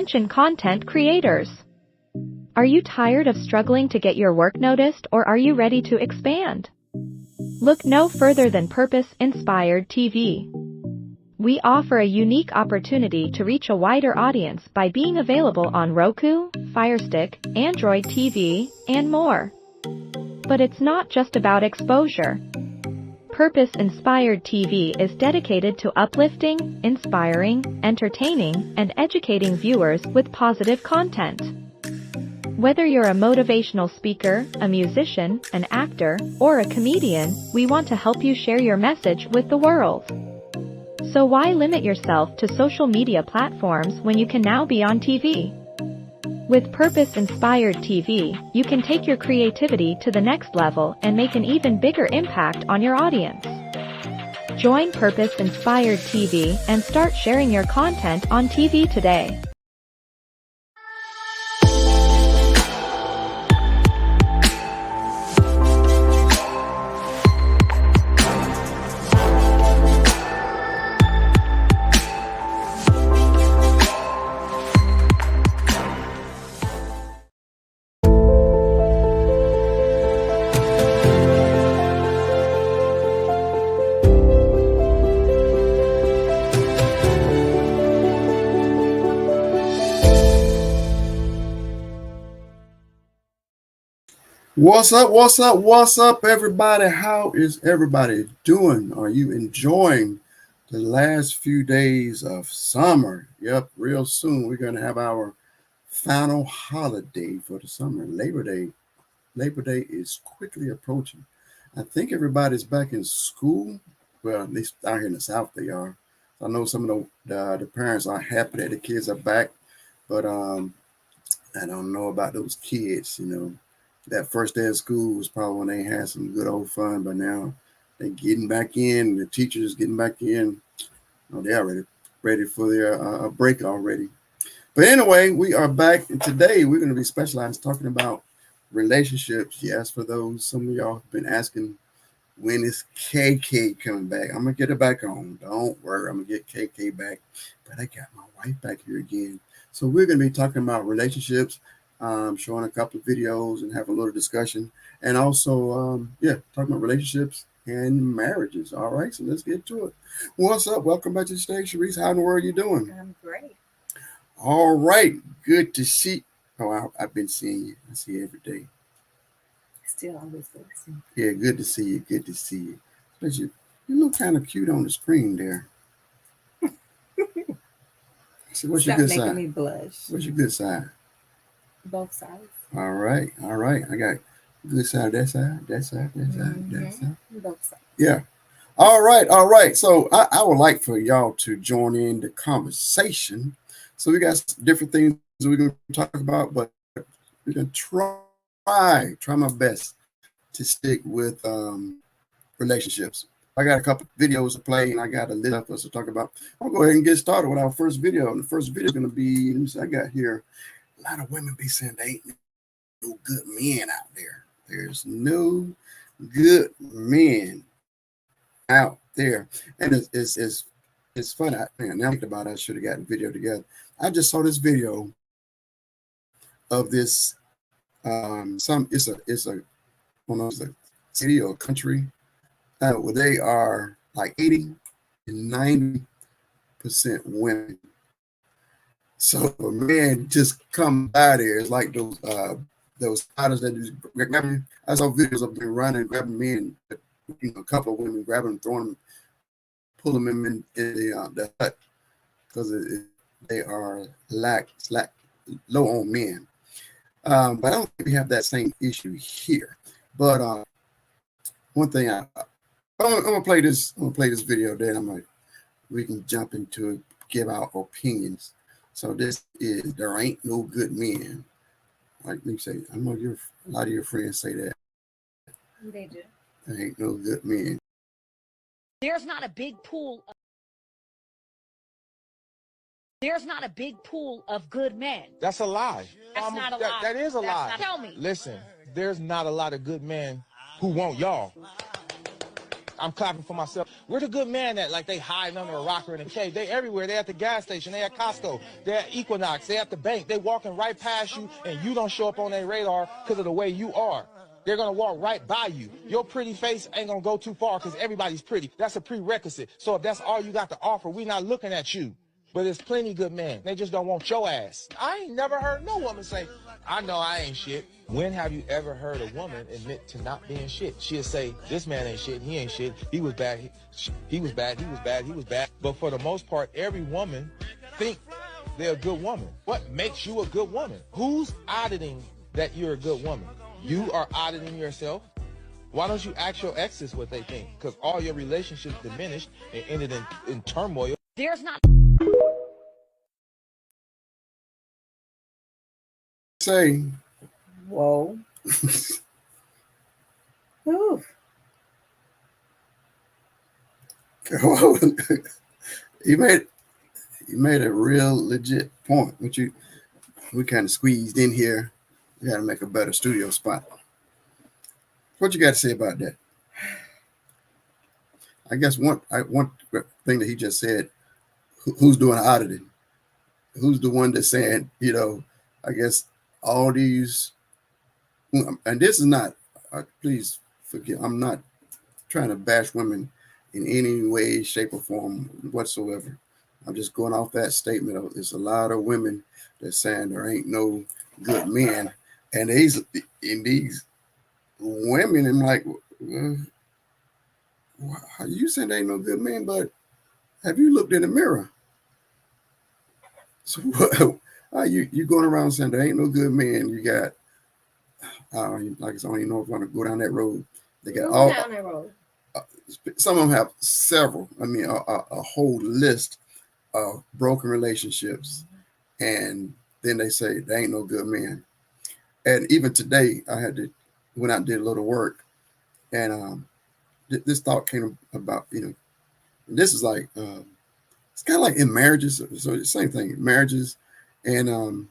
Attention content creators. Are you tired of struggling to get your work noticed, or are you ready to expand? Look no further than Purpose Inspired TV. We offer a unique opportunity to reach a wider audience by being available on Roku, Fire Stick, Android TV, and more. But it's not just about exposure. Purpose Inspired TV is dedicated to uplifting, inspiring, entertaining, and educating viewers with positive content. Whether you're a motivational speaker, a musician, an actor, or a comedian, we want to help you share your message with the world. So why limit yourself to social media platforms when you can now be on TV? With Purpose Inspired TV, you can take your creativity to the next level and make an even bigger impact on your audience. Join Purpose Inspired TV and start sharing your content on TV today. What's up, everybody? How is everybody doing? Are you enjoying the last few days of summer? Yep, real soon we're going to have our final holiday for the summer, Labor Day. Labor Day is quickly approaching. I think everybody's back in school. Well, at least out here in the South they are. I know some of the parents are happy that the kids are back, but I don't know about those kids, That first day of school was probably when they had some good old fun, but now they're getting back in. The teachers getting back in. Oh, they're ready for their break already. But anyway, we are back, and today we're going to be specialized talking about relationships. Yes, for those, some of y'all have been asking, when is KK coming back? I'm going to get her back on. Don't worry, I'm going to get KK back. But I got my wife back here again. So we're going to be talking about relationships, showing a couple of videos and have a little discussion, and also talking about relationships and marriages. All right, so let's get to it. What's up? Welcome back to the stage, Sharice. How in the world are you doing? I'm great. All right, good to see. Oh, I've been seeing you. I see you every day. Still always good to see you. Yeah, good to see you. Good to see you. Especially, you look kind of cute on the screen there. So what's Stop your good making side? me blush. What's your good side? Both sides. All right. I got good side, that side, that side, that side, that side. Both sides. Yeah. All right. So I would like for y'all to join in the conversation. So we got different things that we're going to talk about, but we're going to try my best to stick with relationships. I got a couple videos to play, and I got a list of us to talk about. I'll go ahead and get started with our first video. And the first video is going to be, let me see, I got here. A lot of women be saying they ain't no good men out there. There's no good men out there. And it's funny. Now I think about it, I should have gotten a video together. I just saw this video of this it's a city or country where they are like 80 and 90% women. So a man just come by there. It's like those fighters that just grabbing. I saw videos of them running, grabbing men, a couple of women grabbing them, throwing them, pulling them in the hut because they are low on men. But I don't think we have that same issue here. But one thing I'm gonna play this. I'm gonna play this video. Then we can jump into it, give our opinions. So this is There Ain't No Good Men. Like me say, I know a lot of your friends say that. They do. There ain't no good men. There's not a big pool. There's not a big pool of good men. That's a lie. That's not a lie. That is a lie. Tell me. Listen, there's not a lot of good men who want y'all. I'm clapping for myself. Where the good man at? Like they hiding under a rocker in a cave. They everywhere. They at the gas station. They at Costco. They at Equinox. They at the bank. They walking right past you, and you don't show up on their radar because of the way you are. They're gonna walk right by you. Your pretty face ain't gonna go too far because everybody's pretty. That's a prerequisite. So if that's all you got to offer, we not looking at you. But there's plenty good men. They just don't want your ass. I ain't never heard no woman say, I know I ain't shit. When have you ever heard a woman admit to not being shit? She'll say, this man ain't shit, he ain't shit, he was bad, he was bad, he was bad, he was bad. But for the most part, every woman think they're a good woman. What makes you a good woman? Who's auditing that you're a good woman? You are auditing yourself? Why don't you ask your exes what they think? Because all your relationships diminished and ended in turmoil. There's not Say, Whoa. Ooh. you made a real legit point, which we kind of squeezed in here. We got to make a better studio spot. What you got to say about that? I guess one thing that he just said, who's doing auditing? Who's the one that's saying, I guess all these, and this is not, please forgive, I'm not trying to bash women in any way, shape, or form whatsoever. I'm just going off that statement of there's a lot of women that's saying there ain't no good men. And these women, I'm like, you saying there ain't no good men, but have you looked in the mirror? So you going around saying there ain't no good men? You got, like I said, I don't even know if I want to go down that road. They got all down that road. Some of them have several. I mean, a whole list of broken relationships, and then they say there ain't no good men. And even today, I had to went out and did a little work, and this thought came about. This is like it's kind of like in marriages. So the same thing, marriages and in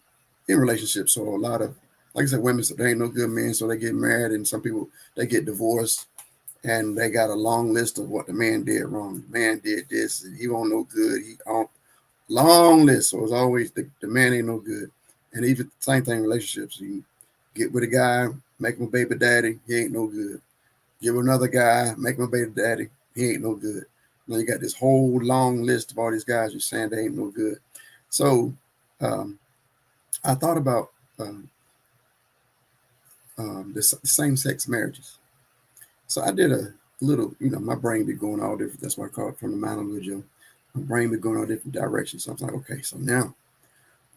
relationships. So a lot of, like I said, women say there ain't no good men, so they get married, and some people they get divorced. And they got a long list of what the man did wrong. The man did this, and he won't no good. Long list. So it's always the man ain't no good. And even same thing in relationships. You get with a guy, make him a baby daddy, he ain't no good. Get with another guy, make him a baby daddy, he ain't no good. Now you got this whole long list of all these guys you're saying they ain't no good. So I thought about the same-sex marriages. So I did a little, my brain be going all different. That's why I call it from the mountain with Joe. My brain be going all different directions. So I was like, okay, so now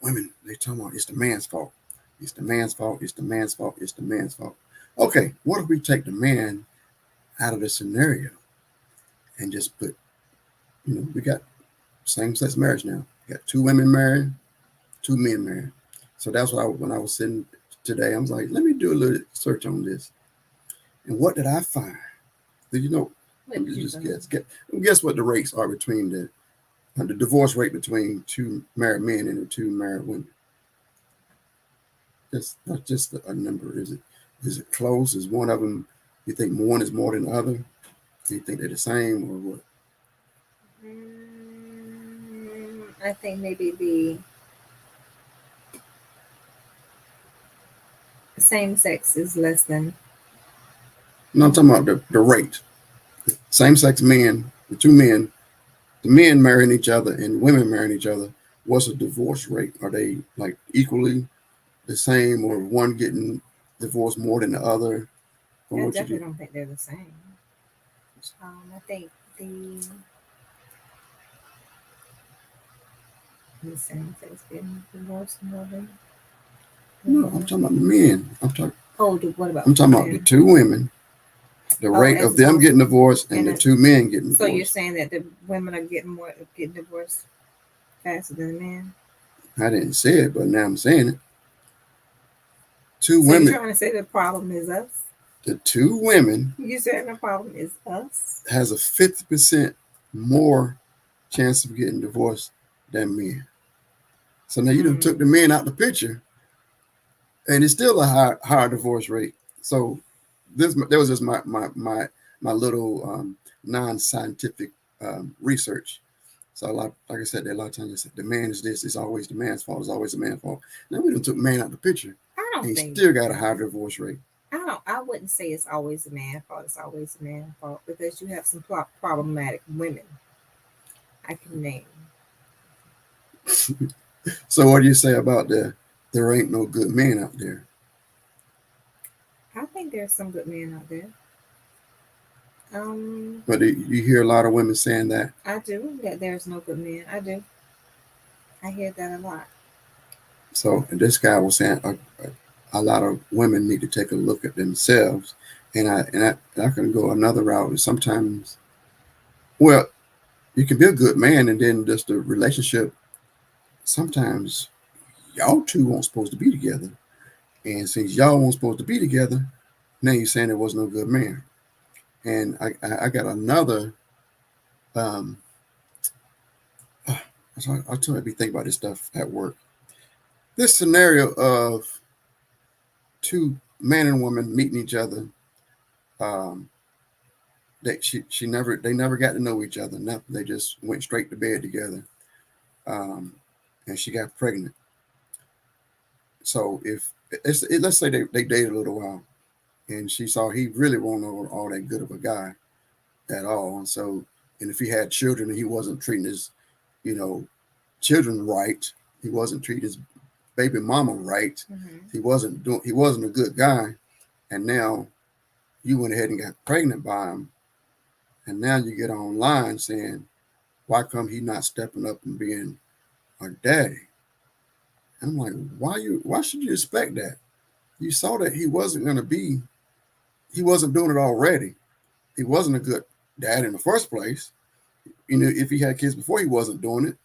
women, they talking about it's the man's fault. It's the man's fault. It's the man's fault. It's the man's fault. Okay, what if we take the man out of the scenario and just put, we got same-sex marriage now. We got 2 women married, 2 men married. So that's what when I was sitting today, I was like, let me do a little search on this. And what did I find? Did you know? Let me just guess what the rates are between the divorce rate between 2 married men and the 2 married women. That's not just a number. Is it close? Is one of them, you think one is more than the other? Do you think they're the same or what? I think maybe the same sex is less than. No, I'm talking about the rate. Same-sex men, the 2 men, the men marrying each other and women marrying each other. What's the divorce rate? Are they like equally the same, or one getting divorced more than the other? I definitely don't think they're the same. I think the same sex getting divorced more than. No, I'm talking about the men. What about? I'm talking about the 2 women. The rate of them getting divorced and the 2 men getting divorced. So you're saying that the women are getting divorced faster than the men? I didn't say it, but now I'm saying it. 2 so women. You're trying to say the problem is us? The 2 women. You saying the problem is us? Has a 50% more chance of getting divorced than men. So now you done took the men out the picture, and it's still a higher divorce rate. So that was just my my little non-scientific research. So like I said, a lot of times they say the man is this. It's always the man's fault. It's always the man's fault. Now we done took man out of the picture, I and don't you think still got a high divorce rate. I wouldn't say it's always the man's fault. It's always the man's fault because you have some problematic women. I can name. So what do you say about there ain't no good men out there? I think there's some good men out there. But you hear a lot of women saying that. I do that there's no good men. I do. I hear that a lot. So this guy was saying a lot of women need to take a look at themselves, and I can go another route. Sometimes, well, you can be a good man, and then just the relationship. Sometimes y'all two weren't supposed to be together, and since y'all weren't supposed to be together, now you're saying there was no good man. And I got another. I told you to think about this stuff at work. This scenario of two man and woman meeting each other. They never got to know each other. Nothing. They just went straight to bed together. And she got pregnant. So let's say they dated a little while, and she saw he really wasn't all that good of a guy at all. And if he had children and he wasn't treating his, children right, he wasn't treating his baby mama right. Mm-hmm. He wasn't a good guy. And now you went ahead and got pregnant by him. And now you get online saying, why come he not stepping up and being a daddy? And I'm like, why should you expect that? You saw that he wasn't doing it already. He wasn't a good dad in the first place. If he had kids before, he wasn't doing it,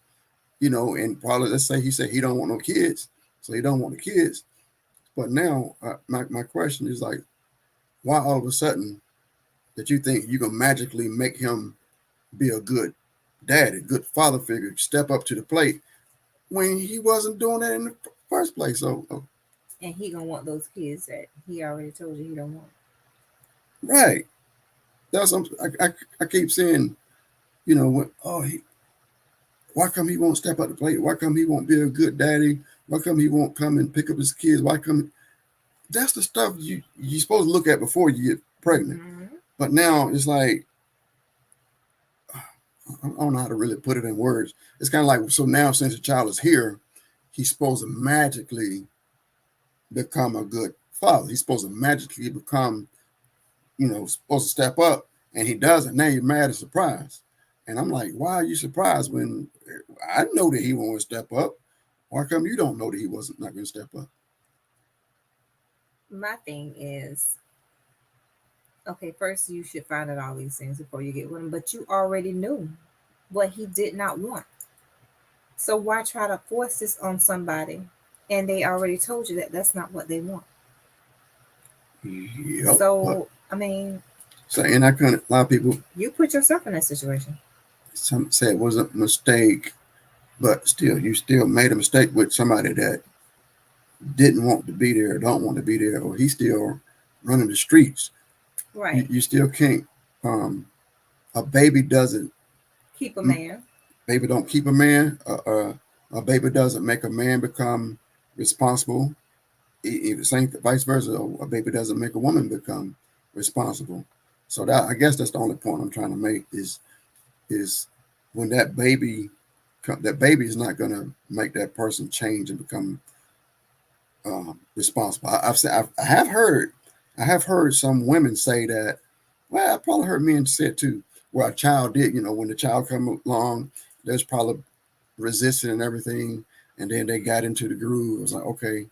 and probably, let's say he said he don't want no kids. So he don't want the kids. But now my question is like, why all of a sudden that you think you can magically make him be a good daddy, good father figure, step up to the plate when he wasn't doing that in the first place? So, and he gonna want those kids that he already told you he don't want. Right. That's I keep saying, why come he won't step up to the plate? Why come he won't be a good daddy? Why come he won't come and pick up his kids? Why come? That's the stuff you're supposed to look at before you get pregnant. Mm-hmm. But now it's like, I don't know how to really put it in words. It's kind of like, so now since the child is here, he's supposed to magically become a good father. He's supposed to magically become, supposed to step up, and he doesn't. Now you're mad and surprised. And I'm like, why are you surprised when I know that he won't step up? Why come you don't know that he wasn't not going to step up? My thing is, okay, first you should find out all these things before you get with him, but you already knew what he did not want. So why try to force this on somebody and they already told you that that's not what they want? Yep. So, I mean, and I couldn't, a lot of people, you put yourself in that situation. Some say it was a mistake, but still, you still made a mistake with somebody that didn't want to be there, don't want to be there, or he's still running the streets. Right. You still can't. A baby doesn't keep a man. Baby don't keep a man. A baby doesn't make a man become responsible. Same vice versa. A baby doesn't make a woman become responsible. So I guess that's the only point I'm trying to make is when that baby is not going to make that person change and become responsible. I have heard some women say that. Well, I probably heard men say it too, where a child did, when the child come along, there's probably resistance and everything, and then they got into the groove. It was like, okay,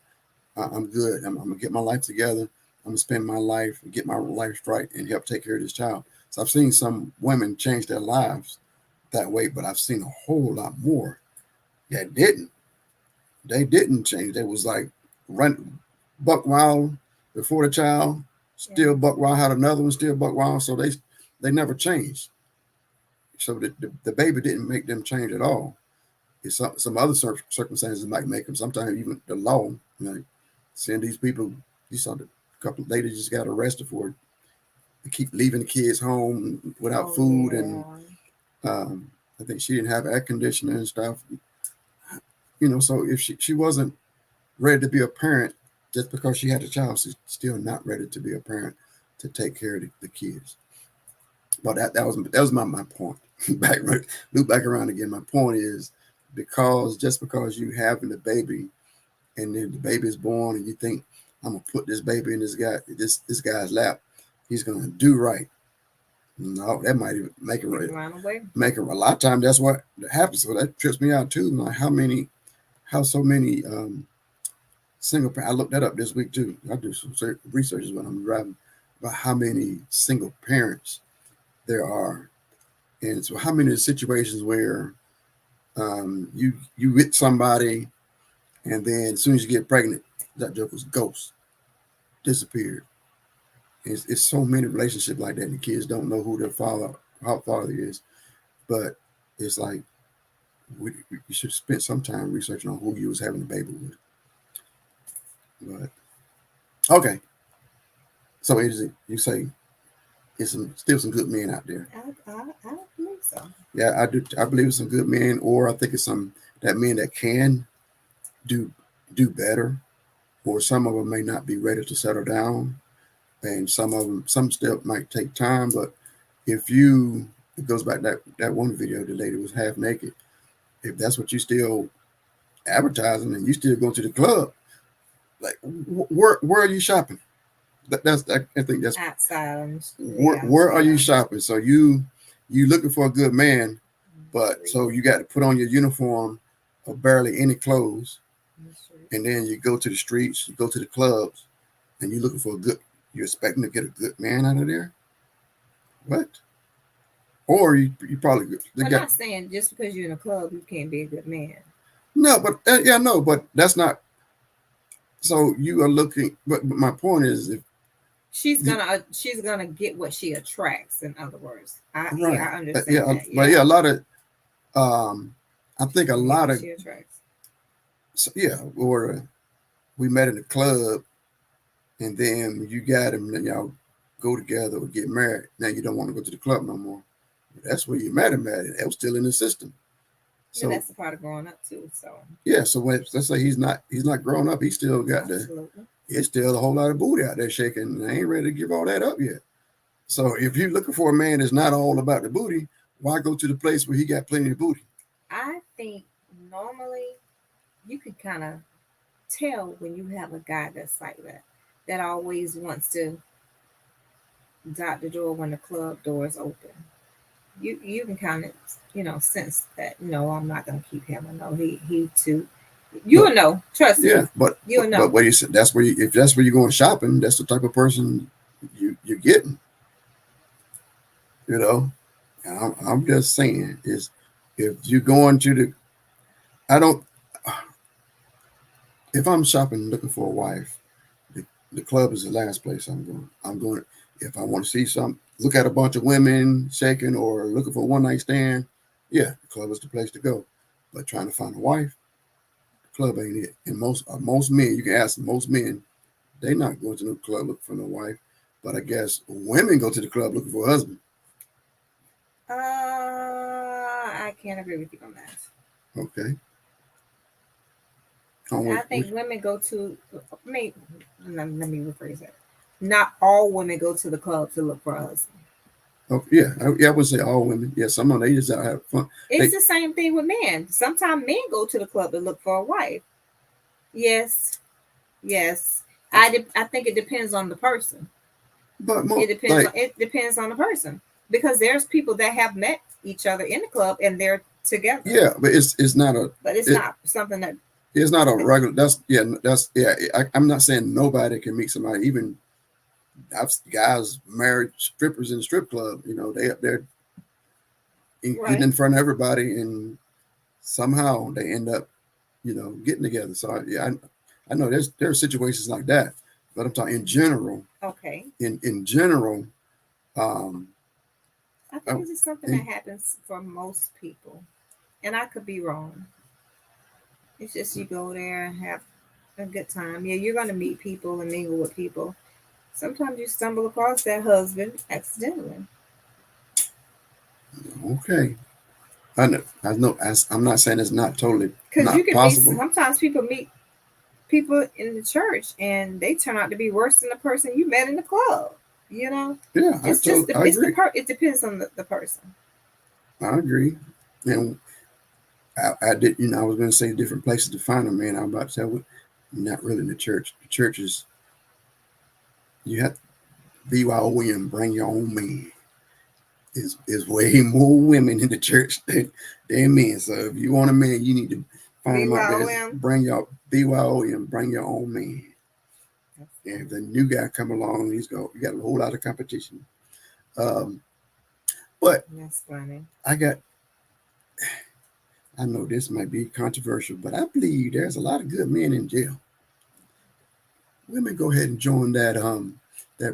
I'm good. I'm gonna get my life together. I'm gonna spend my life, get my life right, and help take care of this child. So I've seen some women change their lives that way, but I've seen a whole lot more that didn't. They didn't change. They was like run buck wild before the child, still buck wild, had another one, still buck wild. So they never changed. So the baby didn't make them change at all. It's some other circumstances might make them. Sometimes even the law, seeing these people, you saw the couple ladies just got arrested for keep leaving the kids home without Oh, food, yeah. and I think she didn't have air conditioning and stuff. So if she wasn't ready to be a parent, just because she had a child, she's still not ready to be a parent to take care of the kids. But that was my point. Loop back around again. My point is, just because you having a baby and then the baby is born and you think, I'm gonna put this baby in this guy's lap, he's gonna do right. No, that might even make it right. Run away. Make it a lot of times that's what happens. So that trips me out too. Like how so many single parents. I looked that up this week too. I do some research when I'm driving about how many single parents there are, and so how many situations where you with somebody, and then as soon as you get pregnant, that joke was ghost, disappeared. It's so many relationships like that, and the kids don't know who their father is. But it's like you should spend some time researching on who you was having a baby with. But okay, so you say it's still some good men out there. I believe so. Yeah, I do. I believe it's some good men, or I think it's some men that can do better, or some of them may not be ready to settle down, and some still might take time. But it goes back that one video, the lady was half naked. If that's what you still advertising and you still going to the club, like where are you shopping? I think that's outside. Where are you shopping? So you looking for a good man, but so you got to put on your uniform of barely any clothes, and then you go to the streets, you go to the clubs, and you're looking for you're expecting to get a good man out of there. What? Or you probably. I'm not saying just because you're in a club you can't be a good man. No, but but that's not. So you are looking. But my point is, if she's gonna get what she attracts. In other words, I understand that. Yeah. But a lot of, I think a lot of she attracts. So, or we met in the club, and then you got him, and y'all go together or get married. Now you don't want to go to the club no more. That's where you met him at. It was still in the system. So that's the part of growing up too. So so let's say he's not grown up. He still got it's still a whole lot of booty out there shaking. And I ain't ready to give all that up yet. So if you're looking for a man that's not all about the booty, why go to the place where he got plenty of booty? I think normally you can kind of tell when you have a guy that's like that always wants to dot the door when the club door is open. You can kind of sense that I'm not gonna keep him. I know he too. You'll know, trust me. Yeah, but you'll know. But what you said, if that's where you're going shopping, that's the type of person you're getting. I'm just saying is if you're going to if I'm shopping looking for a wife, the club is the last place I'm going. I'm going if I want to see something, look at a bunch of women shaking or looking for a one night stand. Yeah, the club is the place to go. But trying to find a wife, the club ain't it. And most men, you can ask most men, they're not going to the club looking for no wife. But I guess women go to the club looking for a husband. I can't agree with you on that. Okay. I think women go to. Let me rephrase that. Not all women go to the club to look for a husband. Oh, yeah, I would say all women. Yeah, some of them, they just have fun. It's the same thing with men. Sometimes men go to the club to look for a wife. Yes. I think it depends on the person. But it depends on the person, because there's people that have met each other in the club and they're together. Yeah, but it's not a. But it's not something that. It's not a regular. I'm not saying nobody can meet somebody. Even I've guys married strippers in the strip club. They up there getting in front of everybody, and somehow they end up, getting together. So I know there are situations like that, but I'm talking in general. Okay. In general, I think this is something that happens for most people, and I could be wrong. It's just you go there and have a good time. Yeah, you're going to meet people and mingle with people. Sometimes you stumble across that husband accidentally. Okay. I know. I'm not saying it's not totally Because not you can possible. meet, sometimes people meet people in the church and they turn out to be worse than the person you met in the club. You know, Yeah, it's I agree. it depends on the person. I agree. And I did, I was going to say different places to find a man. I'm about to say, well, not really in the church. The church is, you have to BYOM, bring your own man. Is way more women in the church than men. So if you want a man, you need to find him out there. Bring your BYOM, bring your own man. And if the new guy come along, you got a whole lot of competition. But that's funny. I know this might be controversial, but I believe there's a lot of good men in jail. Women go ahead and join that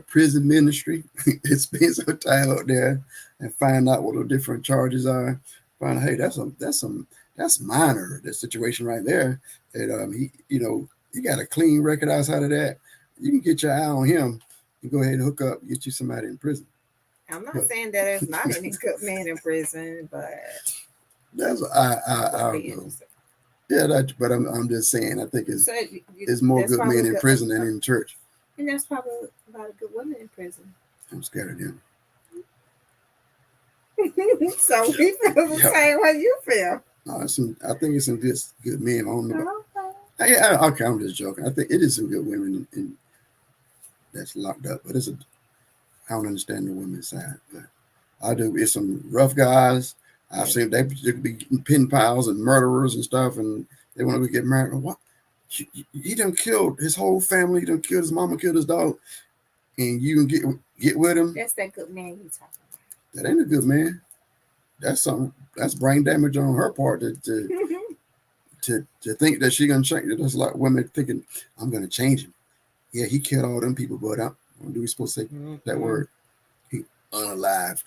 prison ministry. Spend some time out there and find out what the different charges are. Find out, hey, that's minor. That situation right there. And he got a clean record outside of that. You can get your eye on him and go ahead and hook up, get you somebody in prison. I'm not saying that there's not any good men in prison, but that's I don't know. Yeah, but I'm just saying. I think it's more good men in prison than in church. And there's probably a lot of good women in prison. I'm scared of them. So we feel the same way you feel. No, I think it's some good men. I don't know. Okay, I'm just joking. I think it is some good women in that's locked up, but I don't understand the women's side. But I do. It's some rough guys. I've seen they could be pen pals and murderers and stuff, and they want to get married. What? He done killed his whole family. He done killed his mama, killed his dog, and you can get with him. That's that good man you talking about. That ain't a good man. That's something. That's brain damage on her part to think that she gonna change. That's like women thinking, I'm gonna change him. Yeah, he killed all them people, but what are we supposed to say that word? He unalived.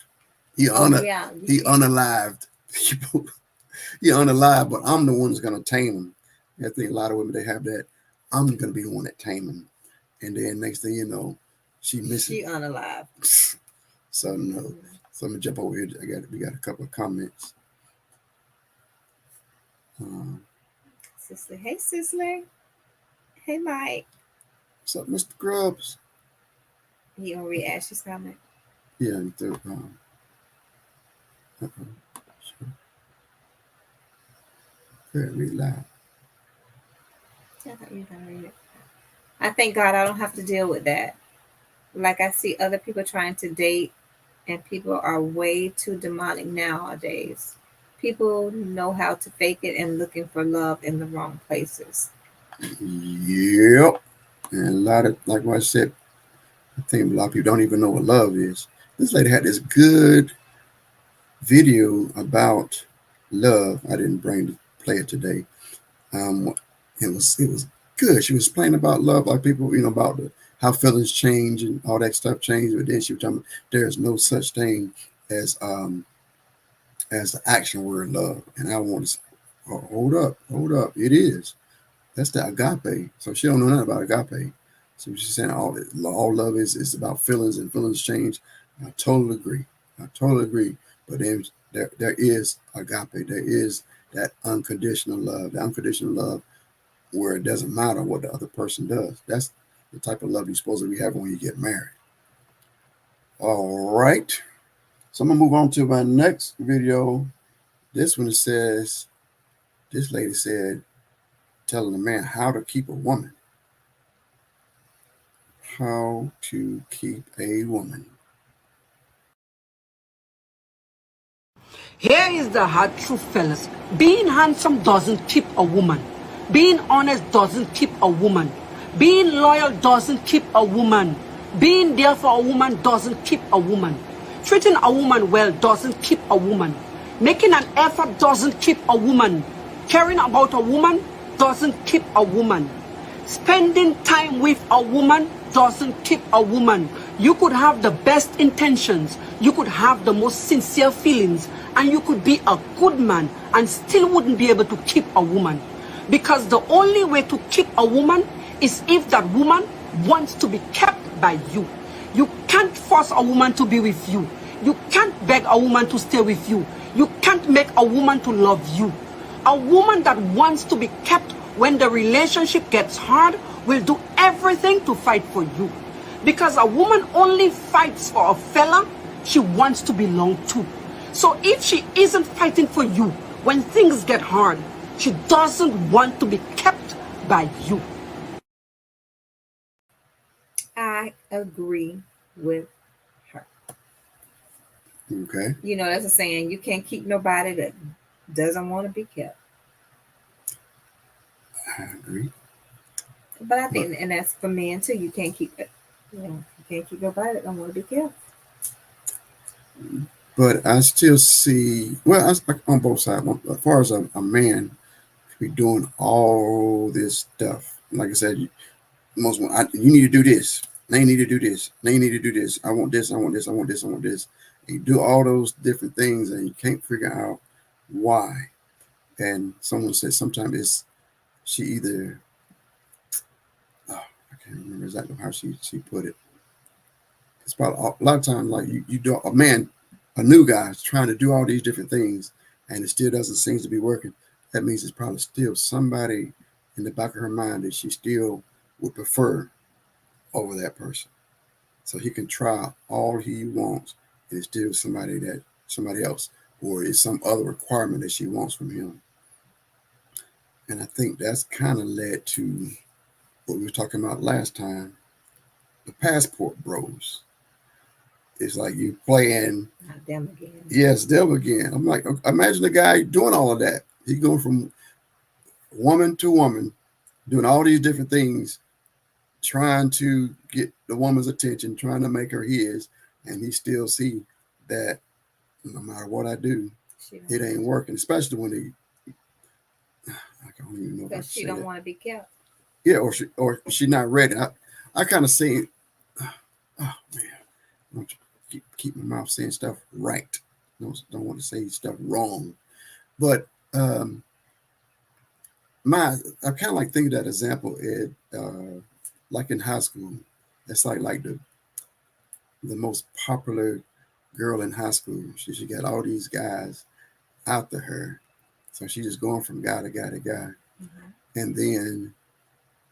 He unalived people. He unalived, but I'm the one that's gonna tame him. I think a lot of women, they have that. I'm gonna be the one that tame him, and then next thing you know, she missing. She unalived. So no. So I'm gonna jump over here. We got a couple of comments. Cicely. Hey, Cicely. Hey, Mike. What's up, Mr. Grubbs? He already asked his comment. Yeah, sure. Read loud. I thank God I don't have to deal with that. Like I see other people trying to date, and people are way too demonic nowadays. People know how to fake it and looking for love in the wrong places. Yep. And a lot of, like what I said, I think a lot of people don't even know what love is. This lady had this good video about love. I didn't play it today. It was good. She was playing about love, like people, about how feelings change and all that stuff change. But then she was talking about there's no such thing as the action word love. And I want to say, oh, hold up. It is. That's the agape. So she don't know nothing about agape. So she's saying all love is about feelings, and feelings change. I totally agree. But then there is agape. There is that unconditional love. The unconditional love where it doesn't matter what the other person does. That's the type of love you're supposed to be having when you get married. All right. So I'm going to move on to my next video. This one says, this lady said, telling a man how to keep a woman. How to keep a woman. Here is the hard truth, fellas. Being handsome doesn't keep a woman. Being honest doesn't keep a woman. Being loyal doesn't keep a woman. Being there for a woman doesn't keep a woman. Treating a woman well doesn't keep a woman. Making an effort doesn't keep a woman. Caring about a woman doesn't keep a woman. Spending time with a woman doesn't keep a woman. You could have the best intentions, you could have the most sincere feelings, and you could be a good man and still wouldn't be able to keep a woman. Because the only way to keep a woman is if that woman wants to be kept by you. You can't force a woman to be with you. You can't beg a woman to stay with you. You can't make a woman to love you. A woman that wants to be kept when the relationship gets hard will do everything to fight for you. Because a woman only fights for a fella she wants to belong to. So if she isn't fighting for you when things get hard, she doesn't want to be kept by you. I agree with her. Okay. You know, that's a saying, you can't keep nobody that doesn't want to be kept. I agree. But I think, and that's for men too, you can't keep it. You know, you can't keep nobody that don't want to be kept. But I still see, well, on both sides. As far as a man be doing all this stuff, like I said, you need to do this. They need to do this. They need to do this. I want this. I want this. I want this. I want this. And you do all those different things, and you can't figure out why. And someone said sometimes she either, oh, I can't remember exactly how she put it. It's about a lot of times, like you do a new guy is trying to do all these different things, and it still doesn't seem to be working. That means it's probably still somebody in the back of her mind that she still would prefer over that person. So he can try all he wants, and it's still somebody else, or it's some other requirement that she wants from him. And I think that's kind of led to what we were talking about last time, the passport bros. It's like you playing. Not them again. Yes, them again. I'm like, imagine the guy doing all of that. He's going from woman to woman, doing all these different things, trying to get the woman's attention, trying to make her his, and he still see that no matter what I do, it ain't working. Especially when I don't even know if I Because she don't want to be kept. Yeah, or she's not ready. I kind of see. Oh man, I want to keep my mouth saying stuff right. Don't want to say stuff wrong, but I kind of like think of that example, Ed, like in high school. It's like the most popular girl in high school. She got all these guys after her, so she's just going from guy to guy to guy, and then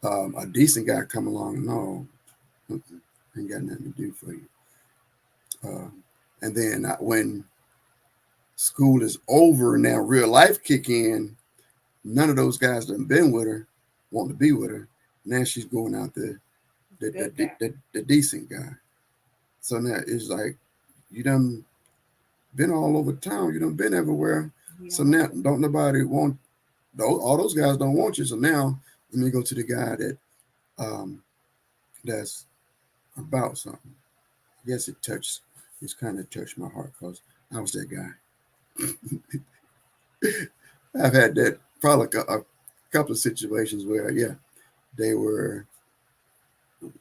a decent guy come along. No, ain't got nothing to do for you. And then when school is over, now real life kick in. None of those guys that have been with her want to be with her. Now she's going out the decent guy. So now it's like you done been all over town. You done been everywhere. Yeah. So now don't nobody want all those guys don't want you. So now let me go to the guy that that's about something. I guess it's kind of touched my heart because I was that guy. I've had that probably a couple of situations where, yeah, they were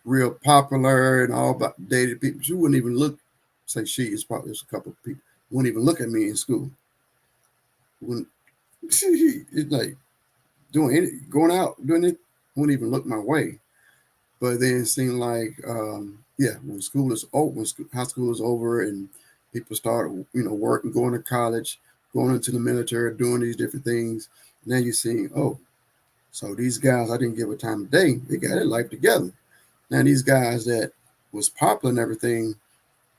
real popular and all about dated people. She wouldn't even look, say she is probably just a couple of people, wouldn't even look at me in school. It's like going out, doing it, wouldn't even look my way. But then it seemed like, when school is over, high school is over and people start, working, going to college, going into the military, doing these different things. Now you're seeing, so these guys I didn't give a time of day, they got their life together. Now these guys that was popular and everything,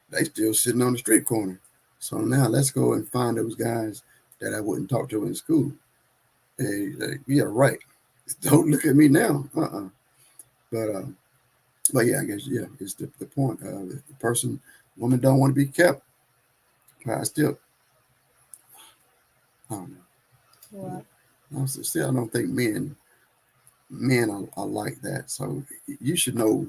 they still sitting on the street corner. So now let's go and find those guys that I wouldn't talk to in school. Yeah, right. Don't look at me now. But yeah, I guess, yeah, it's the point. The woman don't want to be kept. But I still, I don't know. What? I don't think men are like that. So you should know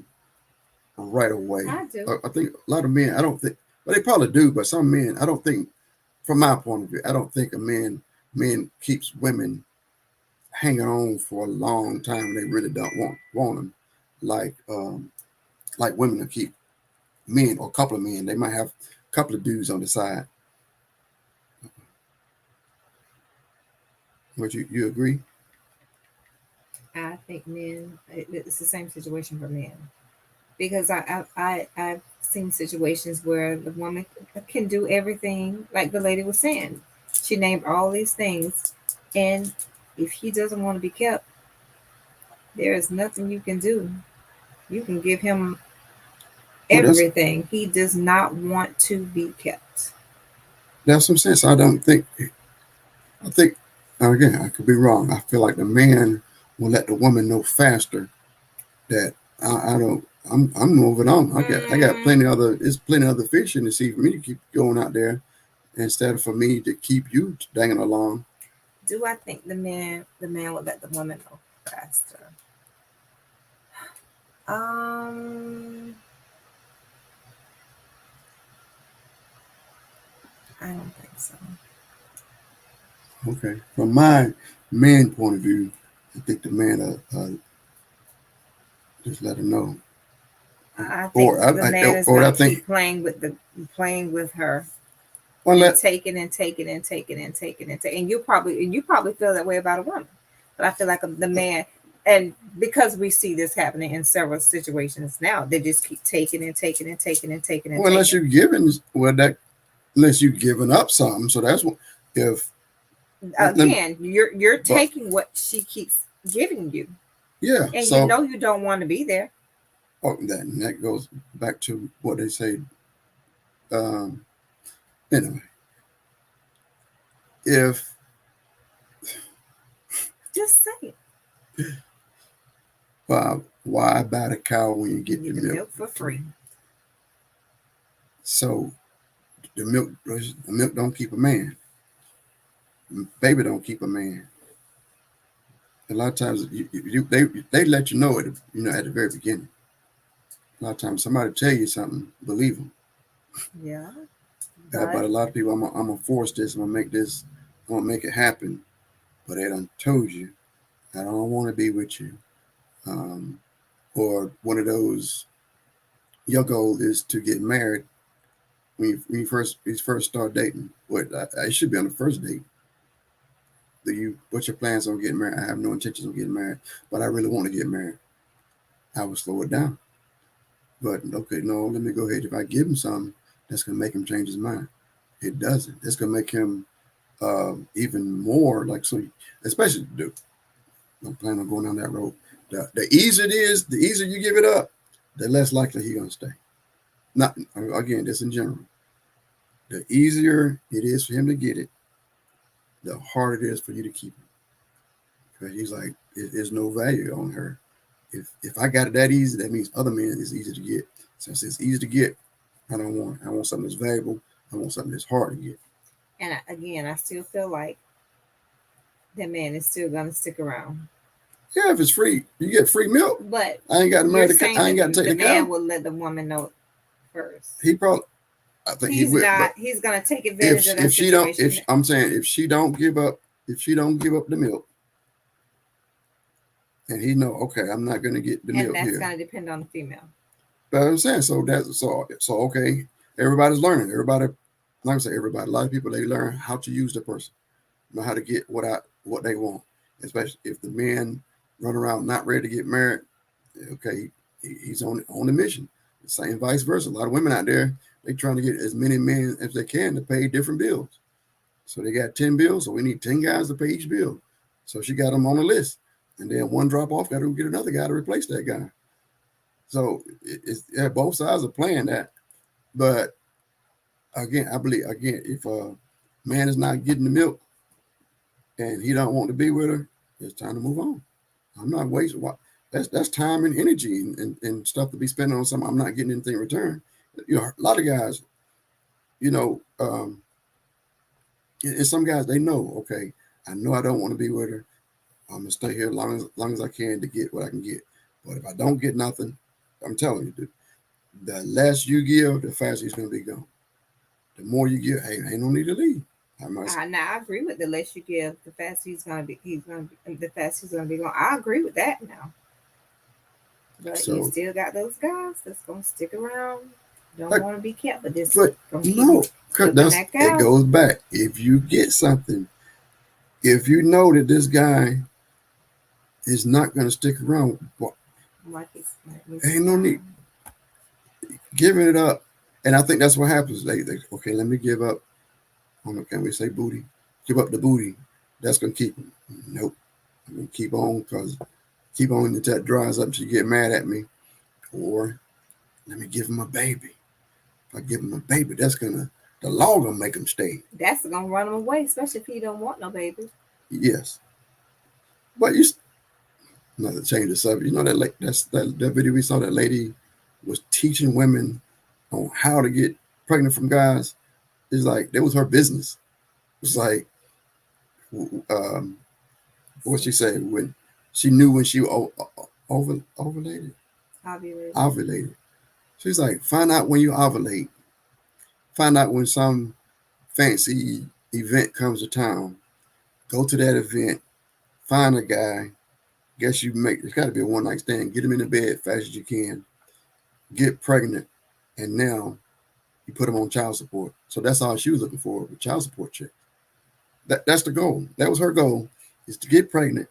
right away. I do. I think a lot of men, I don't think, well, they probably do, but some men, I don't think, from my point of view, I don't think men keeps women hanging on for a long time. They really don't want them. Like women will keep men or a couple of men. They might have a couple of dudes on the side. Would you agree? I think men, it's the same situation for men. because I've seen situations where the woman can do everything, like the lady was saying. She named all these things, and if he doesn't want to be kept, there is nothing you can do. You can give him Well, everything. He does not want to be kept. that's some sense. I don't think. I think again, I could be wrong. I feel like the man will let the woman know faster that I don't. I'm moving on. I got plenty other. There's plenty other fish in the sea for me to keep going out there instead of for me to keep you dangling along. Do I think the man would let the woman know faster? I don't think so. Okay, from my man point of view, I think the man just let her know. I think Or the man is or I going to think keep playing with her, well, and let taking and taking and taking and taking and taking. And you probably feel that way about a woman, but I feel like the man, and because we see this happening in several situations now, they just keep taking and taking and taking and taking and well, unless taking. you're giving well that unless you're giving up something. So that's what if Again, you're but taking what she keeps giving you, yeah. and you So know you don't want to be there. that goes back to what they say. Um, anyway, if Just say it. why buy the cow when you You get get the the milk? milk for free. So the milk don't keep a man. Baby don't keep a man. A lot of times they let you know it. At the very beginning. A lot of times somebody tell you something, believe them. Yeah, But a lot of people, I'm gonna force this. I'm gonna make this. I'm gonna make it happen. But they done told you, I don't want to be with you. Um, or one of those. Your goal is to get married when you first start dating. What I should be on the first date. What's your plans on getting married? I have no intentions of getting married, but I really want to get married. I would slow it down. But okay, no, let me go ahead. If I give him something, that's gonna make him change his mind. It doesn't. It's gonna make him even more like so. Especially, I'm planning on going down that road. The easier it is, the easier you give it up, the less likely he's gonna stay. Not again, this in general. The easier it is for him to get it, the harder it is for you to keep it. Because he's like, there's no value on her. If I got it that easy, that means other men is easy to get. Since it's easy to get, I don't want it. I want something that's valuable. I want something that's hard to get. and again, I still feel like that man is still gonna stick around. Yeah, if it's free, you get free milk. But I ain't got to marry the cow. I ain't got to take the the cow. man will let the woman know first. He probably, I think He's he will. not. But He's gonna take advantage of that if she don't, situation. I'm saying if she don't give up the milk, and he know, okay, I'm not going to get the and milk that's here. gonna depend on the female. But I'm saying so okay. Everybody's learning. Everybody, like I say, everybody. A lot of people they learn how to use the person, know how to get what they want. Especially if the man run around not ready to get married, okay, he's on the mission. The same vice versa. A lot of women out there they trying to get as many men as they can to pay different bills. So they got 10 bills, so we need 10 guys to pay each bill. So she got them on the list, and then one drop off, got to get another guy to replace that guy. So both sides are playing that, but again, I believe if a man is not getting the milk and he don't want to be with her, it's time to move on. I'm not wasting what that's time and energy and stuff to be spending on something. I'm not getting anything in return. A lot of guys, you know, and some guys they know, okay, I know I don't want to be with her. I'm gonna stay here long as I can to get what I can get. But if I don't get nothing, I'm telling you, dude, the less you give, the faster he's gonna be gone. The more you give, hey, ain't no need to leave. Now I agree with the less you give, the faster the faster he's gonna be gone. I agree with that now. But you still got those guys that's gonna stick around, don't want to be kept, but this no, it goes back. If you get something, if you know that this guy is not gonna stick around, ain't no need. giving it up. And I think that's what happens. They okay, let me give up. Can we say booty? Give up the booty. That's gonna keep them. Nope. I'm gonna keep on until that dries up and she get mad at me. Or let me give him a baby. If I give him a baby, the law gonna make him stay. That's gonna run him away, especially if he don't want no baby. Yes. But not to change the subject. You know that video we saw, that lady was teaching women on how to get pregnant from guys. It's like that was her business. It's like what she said, when she knew when she ovulated. She's like, find out when you ovulate. Find out when some fancy event comes to town. Go to that event. Find a guy. Guess it's got to be a one night stand. Get him in the bed fast as you can. Get pregnant, and now you put him on child support. So that's all she was looking for, a child support check. That's the goal. That was her goal, is to get pregnant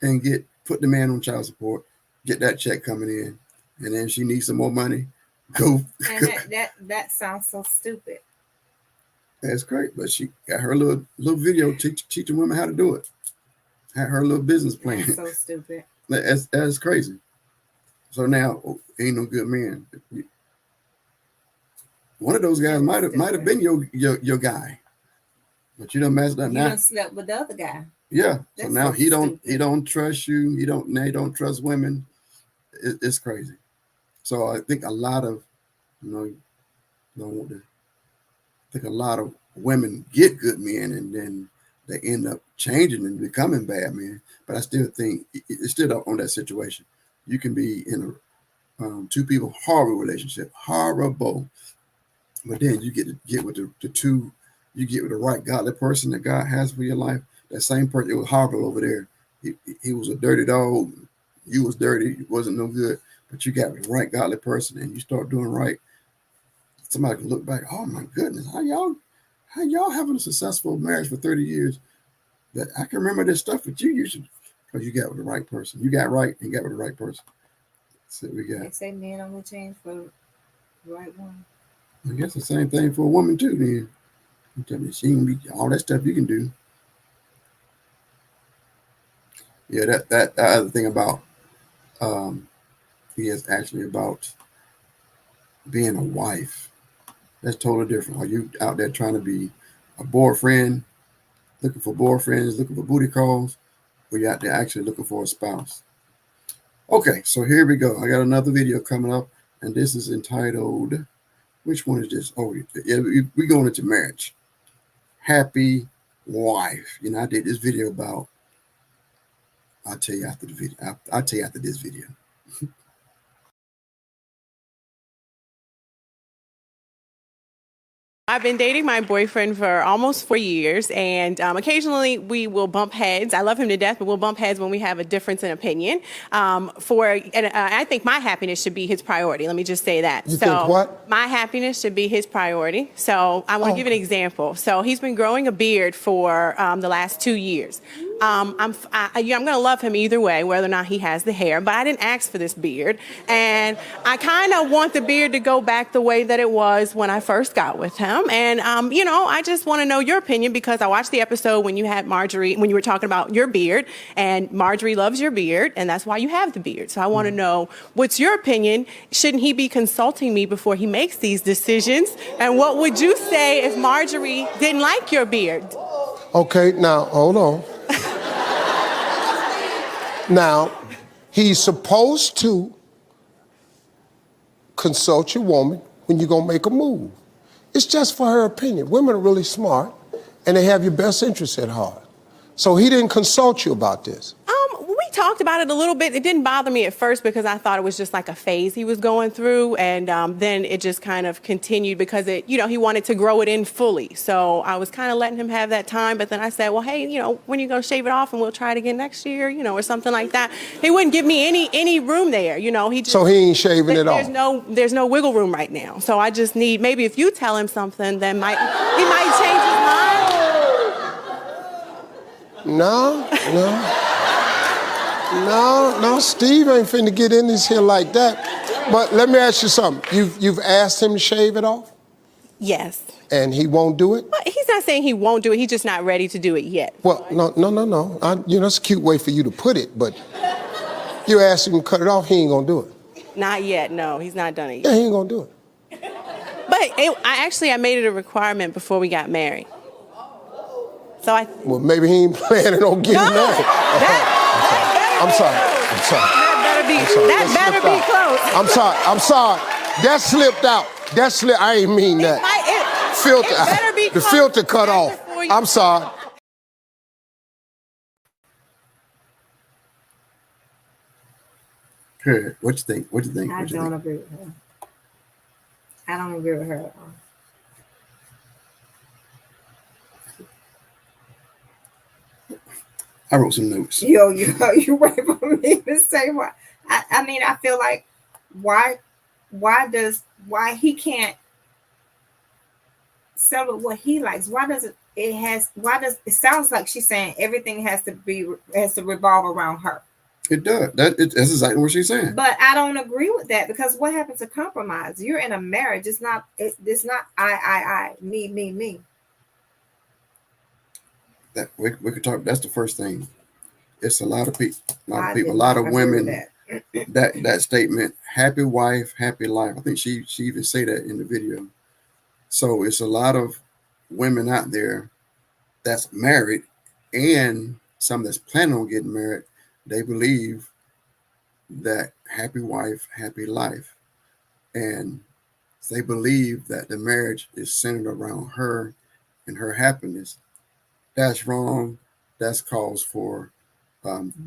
and put the man on child support, get that check coming in, and then she needs some more money. Go. And that sounds so stupid. That's great, but she got her little video teaching women how to do it. Had her little business plan. That's so stupid. That's crazy. So now, ain't no good man. One of those guys might have been your guy, but you done messed up now. You done slept with the other guy. Yeah. That's so now so he stupid. don't trust you. He don't trust women. It's crazy. So I think a lot of I think a lot of women get good men and then they end up changing and becoming bad men. But I still think it's still on that situation. You can be in a two people horrible relationship, horrible, but then you get with the two, you get with the right godly person that God has for your life. That same person, it was horrible over there. He was a dirty dog. You was dirty. It wasn't no good. But you got with the right godly person and you start doing right. Somebody can look back, oh my goodness, how y'all having a successful marriage for 30 years? That I can remember this stuff with you. You should, because you got with the right person. You got right and got with the right person. That's what we got. They say men only change for the right one. I guess the same thing for a woman too. Then you tell me she can be all that stuff you can do. Yeah, that other thing about he is actually about being a wife. That's totally different. Are you out there trying to be a boyfriend, looking for boyfriends, looking for booty calls, or you out there actually looking for a spouse? Okay, so here we go. I got another video coming up, and this is entitled, which one is this? Oh, yeah, we're going into marriage. Happy wife. You know, I did this video about, I'll tell you after the video. I'll tell you after this video. I've been dating my boyfriend for almost 4 years, and occasionally we will bump heads. I love him to death, but we'll bump heads when we have a difference in opinion. I think my happiness should be his priority. Let me just say that. You think what? My happiness should be his priority. So I want to give an example. So he's been growing a beard for the last 2 years. I'm going to love him either way, whether or not he has the hair, but I didn't ask for this beard. And I kind of want the beard to go back the way that it was when I first got with him. And, I just want to know your opinion because I watched the episode when you had Marjorie, when you were talking about your beard, and Marjorie loves your beard, and that's why you have the beard. So I want to know, what's your opinion? Shouldn't he be consulting me before he makes these decisions? And what would you say if Marjorie didn't like your beard? Okay, now, hold on. Now, he's supposed to consult your woman when you're going to make a move. It's just for her opinion. Women are really smart, and they have your best interests at heart. So he didn't consult you about this. We talked about it a little bit. It didn't bother me at first because I thought it was just like a phase he was going through, and then it just kind of continued because he wanted to grow it in fully. So I was kind of letting him have that time, but then I said, well, hey, when are you going to shave it off, and we'll try it again next year, or something like that. He wouldn't give me any room there, he just, so he ain't shaving it off. There's no wiggle room right now. So I just need, maybe if you tell him something, then he might change his mind. No, Steve ain't finna get in this here like that. But let me ask you something. You've asked him to shave it off, Yes. and he won't do it? But he's not saying he won't do it. He's just not ready to do it yet. Well, no. That's a cute way for you to put it, but you ask him to cut it off, he ain't gonna do it. Not yet. No, he's not done it Yeah, yet. he ain't gonna do it. But I made it a requirement before we got married. So Well, maybe he ain't planning on getting married. I'm sorry. that better be close. I'm sorry. That slipped out. I ain't mean that. Filter. It better be The close filter cut right off. before you- I'm sorry. Good. What you think? What do you think? I What you don't think? agree with her. I don't agree with her at all. I wrote some notes. You wait for me to say what. I mean, I feel like why he can't settle what he likes? Why does it sounds like she's saying everything has to revolve around her. It does. That's exactly what she's saying. But I don't agree with that, because what happens to compromise? You're in a marriage. It's not I, me. That we could talk. That's the first thing. It's a lot of people, I a lot of agree with women. that. That statement, happy wife, happy life. I think she even say that in the video. So it's a lot of women out there that's married, and some that's planning on getting married. They believe that happy wife, happy life, and they believe that the marriage is centered around her and her happiness. That's wrong. That's cause for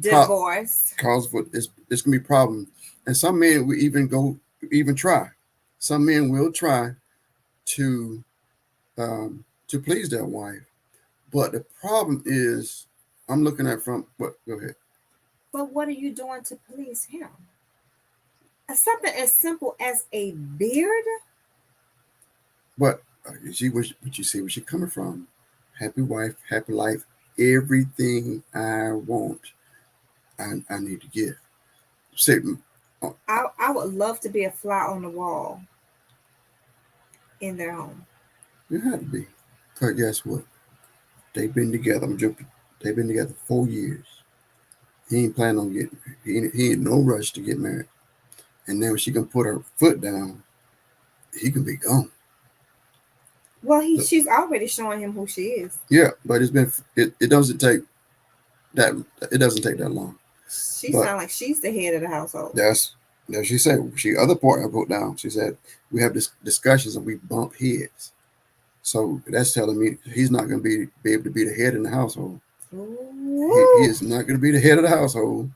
Divorce. cause for it's gonna be problem. And some men will even try. Some men will try to please their wife, but the problem is, I'm looking at from what. Go ahead. But what are you doing to please him? Something as simple as a beard. But but you see where she coming from. Happy wife, happy life. Everything I want, I need to get. Say, I would love to be a fly on the wall in their home. you had to be. Because guess what? They've been together. They've been together 4 years. He ain't planning on getting married. He ain't no rush to get married. And then when she can put her foot down, he can be gone. Well, she's already showing him who she is. Yeah, but it doesn't take that long. She sounds like she's the head of the household. That's she said. Other part I wrote down. She said we have discussions and we bump heads. So that's telling me he's not going to be able to be the head in the household. He is not going to be the head of the household.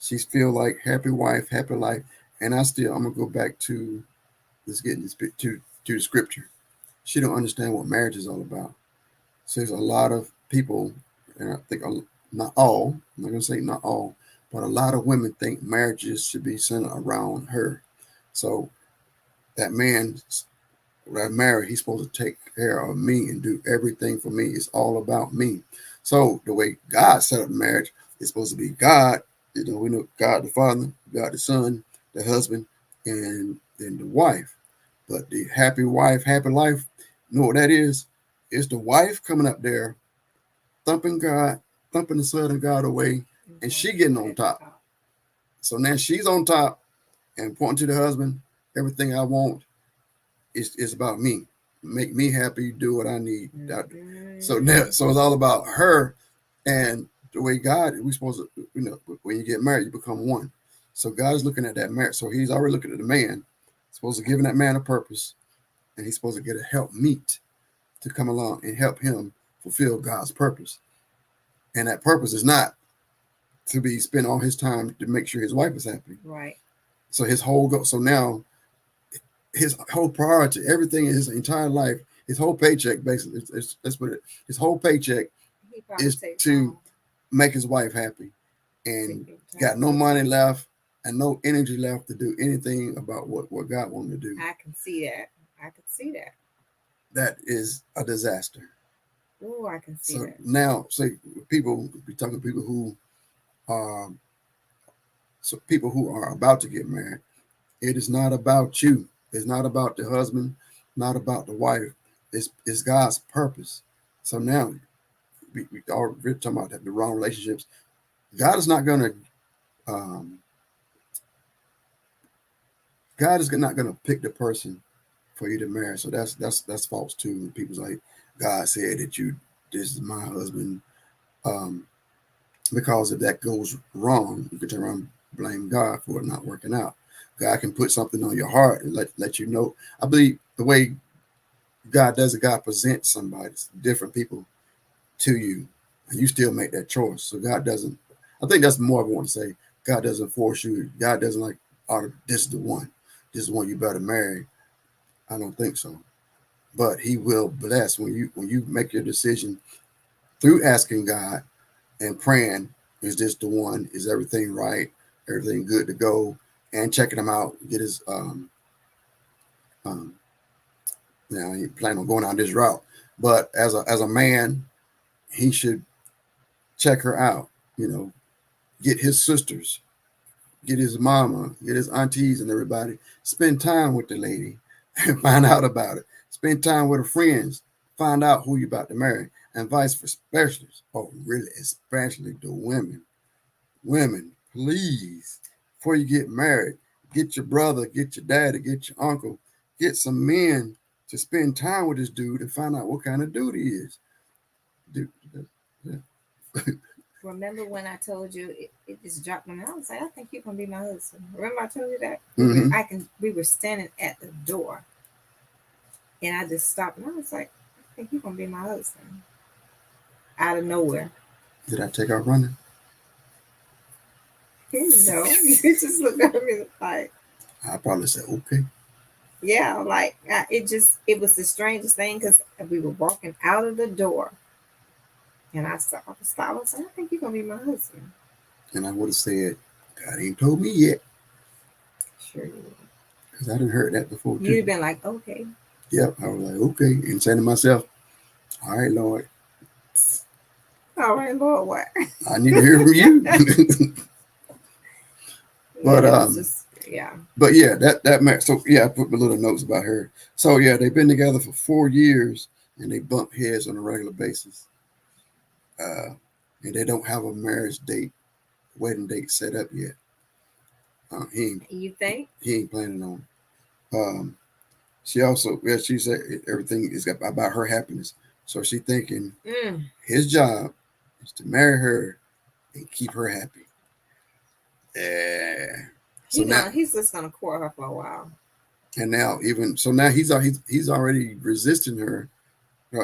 She feel like happy wife, happy life, and I'm gonna go back to to the scripture. She don't understand what marriage is all about. So there's a lot of people, and I think not all. I'm not gonna say not all, but a lot of women think marriages should be centered around her. So that man that I married, he's supposed to take care of me and do everything for me. It's all about me. So the way God set up marriage, it's supposed to be God. We know God the Father, God the Son, the husband, and then the wife. But the happy wife, happy life, you know what that is? It's the wife coming up there, thumping the Son of God away, and she getting on top. So now she's on top and pointing to the husband, everything I want is about me. Make me happy, do what I need. So it's all about her. And the way God, we're supposed to, when you get married, you become one. So God is looking at that marriage. So he's already looking at the man, supposed to give that man a purpose, and he's supposed to get a help meet to come along and help him fulfill God's purpose. And that purpose is not to be spend all his time to make sure his wife is happy. Right. So his whole goal. So now his whole priority, everything in his entire life, his whole paycheck, basically, let's put it, his whole paycheck is to make his wife happy, and got no money left and no energy left to do anything about what God wanted to do. I can see that. That is a disaster. Oh, I can see that. Now, say people be talking to people who are about to get married. It is not about you. It's not about the husband, not about the wife. It's God's purpose. So now we already talking about that, the wrong relationships. God is not going to God is not going to pick the person for you to marry. So that's false too. When people's like, God said that this is my husband. Because if that goes wrong, you can turn around and blame God for it not working out. God can put something on your heart and let you know. I believe the way God does it, God presents somebody, different people to you, and you still make that choice. So God doesn't, I think that's more I want to say. God doesn't force you. God doesn't like, oh, this is the one. This is the one you better marry. I don't think so. But he will bless when you make your decision through asking God and praying, is this the one? Is everything right? Everything good to go? And checking him out, get his now he plan on going down this route. But as a man, he should check her out, get his sisters, get his mama, get his aunties and everybody, spend time with the lady and find out about it. Spend time with her friends, find out who you're about to marry, and vice versa. Especially the women. Women, please, before you get married, get your brother, get your daddy, get your uncle, get some men to spend time with this dude and find out what kind of dude he is. Remember when I told you it just dropped me? I was like, I think you're gonna be my husband. Remember I told you that? Mm-hmm. We were standing at the door, and I just stopped, and I was like, I think you're gonna be my husband. Out of nowhere. Did I take out running? No, you just looked at me like. I probably said okay. Yeah, like it was the strangest thing because we were walking out of the door, and I stopped. I was like, I think you're gonna be my husband. And I would have said, God ain't told me yet. Sure you would. Because I didn't heard that before too. You'd have been like, okay. Yep, I was like, okay. And saying to myself, all right, Lord. All right, Lord, what? I need to hear from you. But yeah. But yeah, that match. So yeah, I put my little notes about her. So yeah, they've been together for 4 years and they bump heads on a regular basis. And they don't have a marriage date, wedding date set up yet. You think? He ain't planning on. She also, she said everything is about her happiness. So she thinking his job is to marry her and keep her happy. Yeah. So now he's just gonna court her for a while. And now now he's already resisting her.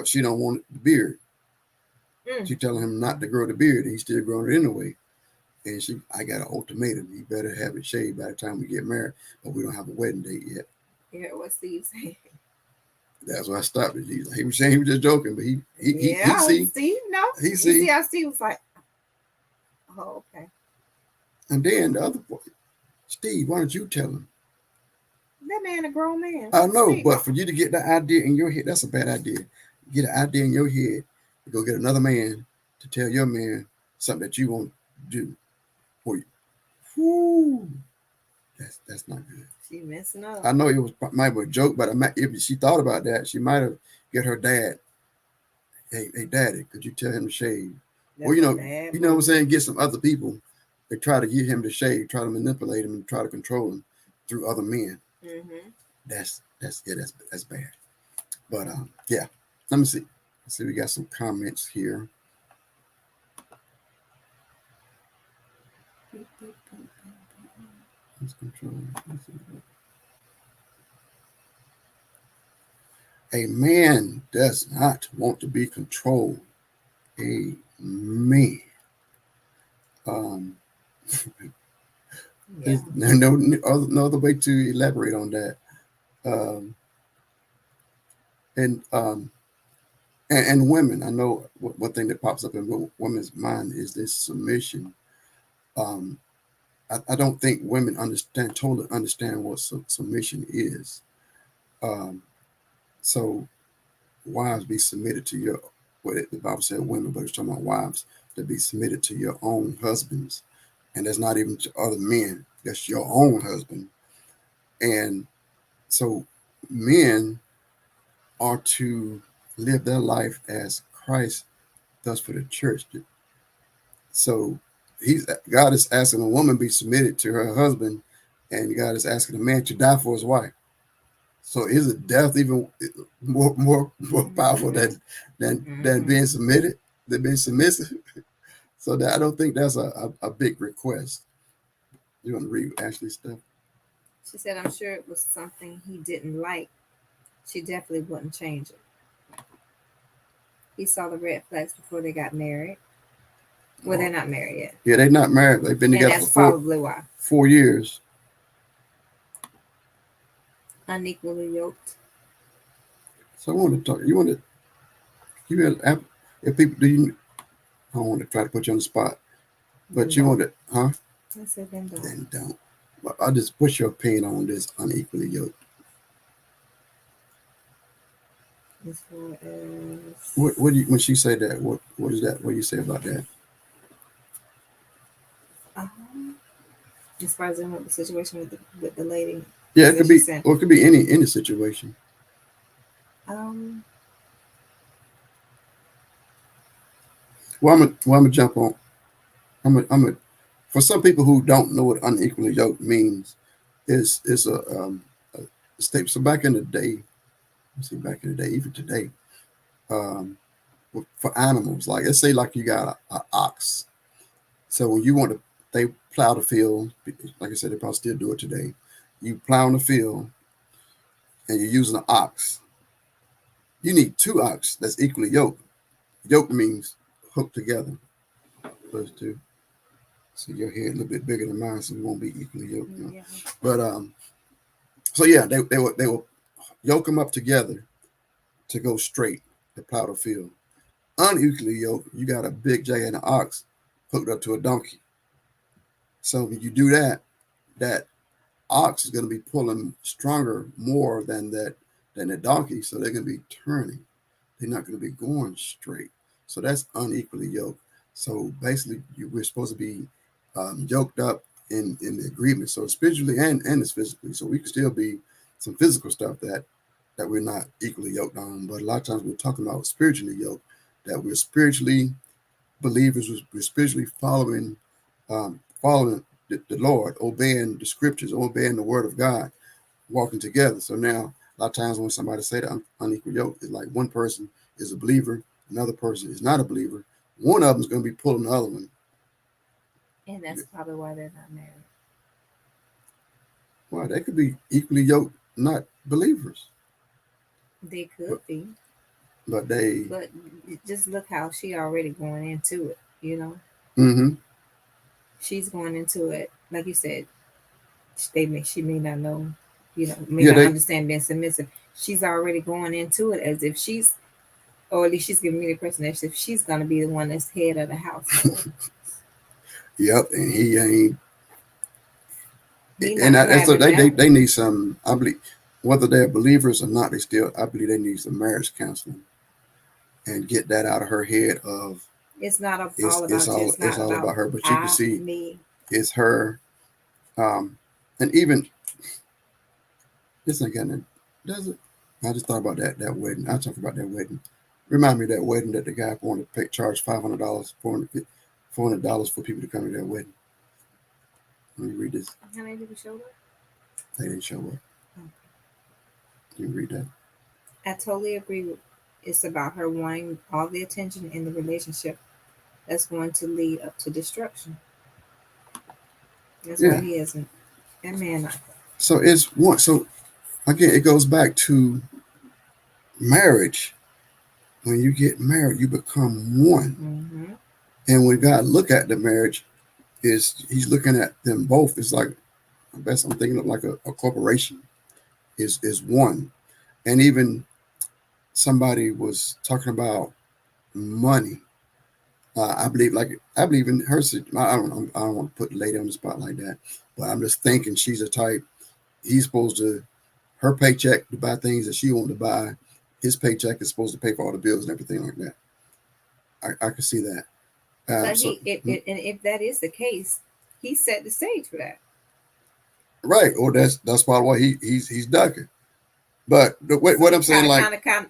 She don't want the beard. She telling him not to grow the beard, and he's still growing it anyway. And I got an ultimatum. You better have it shaved by the time we get married, but we don't have a wedding date yet. Yeah, what Steve saying? That's why I stopped it. He was saying he was just joking, but he see. Steve, no, he see how Steve was like, oh, okay. And then the other boy, Steve, why don't you tell him? That man a grown man. I know, but for you to get that idea in your head, that's a bad idea. Get an idea in your head, to go get another man to tell your man something that you won't do for you. Whoo, that's not good. She messing up. I know it might be a joke, but if she thought about that, she might have get her dad. Hey, daddy, could you tell him to shave? Or you know what I'm saying? Get some other people. They try to get him to shave, try to manipulate him, and try to control him through other men. Mm-hmm. That's bad. But yeah, let me see. Let's see, we got some comments here. A man does not want to be controlled. Amen. Yeah. No other way to elaborate on that. And women, I know one thing that pops up in women's mind is this submission. I don't think women totally understand what submission is. So wives, be submitted to your, the Bible said women, but it's talking about wives, to be submitted to your own husbands. And that's not even to other men. That's your own husband. And so men are to live their life as Christ does for the church. So God is asking a woman be submitted to her husband, and God is asking a man to die for his wife. So is it death even more powerful than being submitted, than being submissive? So that I don't think that's a big request. You want to read Ashley's stuff? She said, I'm sure it was something he didn't like. She definitely wouldn't change it. He saw the red flags before they got married. Well, they're not married yet. Yeah, they're not married. They've been And together that's for probably why. 4 years. Unequally yoked. So I want to talk. If people do you? I don't want to try to put you on the spot, but you want to, huh? I said then don't. Then don't. But I'll just put your opinion on this unequally yoked. As far as What do you, when she said that? What is that? What do you say about that? as far as the situation with the lady. Yeah, it that could she be, sent. or it could be any situation. Well, I'm gonna jump on. I'm a. For some people who don't know what unequally yoked means, it's a state. So back in the day, let's see, back in the day, even today, um, for animals, like let's say like you got a ox. So when you want to, they plow the field. Like I said, they probably still do it today. You plow in the field, and you're using an ox. You need two ox that's equally yoked. Yoke means hooked together. Those two. So your head a little bit bigger than mine, so we won't be equally yoked. You know? Yeah. But so yeah, they will yoke them up together to go straight to plow the field. Unequally yoked, you got a big giant ox hooked up to a donkey. So when you do that, that ox is going to be pulling stronger more than the donkey, so they're going to be turning. They're not going to be going straight. So that's unequally yoked. So basically, we're supposed to be yoked up in the agreement. So spiritually and it's physically. So we can still be some physical stuff that we're not equally yoked on. But a lot of times we're talking about spiritually yoked, that we're spiritually believers, we're spiritually following the Lord, obeying the scriptures, obeying the word of God, walking together. So now a lot of times when somebody say that unequal yoke, it's like one person is a believer, another person is not a believer. One of them is going to be pulling the other one. And that's probably why they're not married. Well, they could be equally yoked, not believers. They could be. But just look how she already going into it, you know? Mm-hmm. She's going into it, like you said, she may not know, not understand being submissive. She's already going into it as if she's, or at least she's giving me the impression as if she's going to be the one that's head of the house. Yep, and he ain't. He And so they they need some, I believe, whether they're believers or not, I believe they need some marriage counseling and get that out of her head of it's not all about it's all about her, but you can see it's her. And even this ain't got nothing, does it? I just thought about that wedding. I talked about that wedding. Remind me of that wedding that the guy wanted to charge $500, $400 for people to come to that wedding. Let me read this. How many people showed up? They didn't show up. Okay. You read that. I totally agree with. It's about her wanting all the attention in the relationship that's going to lead up to destruction. That's why he isn't. That man not. So it's one. So again, it goes back to marriage. When you get married, you become one. Mm-hmm. And when God look at the marriage, he's looking at them both. It's like, best I'm thinking of like a corporation is one. And even somebody was talking about money. I believe in her. I don't want to put the lady on the spot like that, but I'm just thinking she's a type. He's supposed to, her paycheck to buy things that she wanted to buy. His paycheck is supposed to pay for all the bills and everything like that. I can see that. And if that is the case, he set the stage for that. Right. Or that's probably why he's ducking. But what I'm saying, like,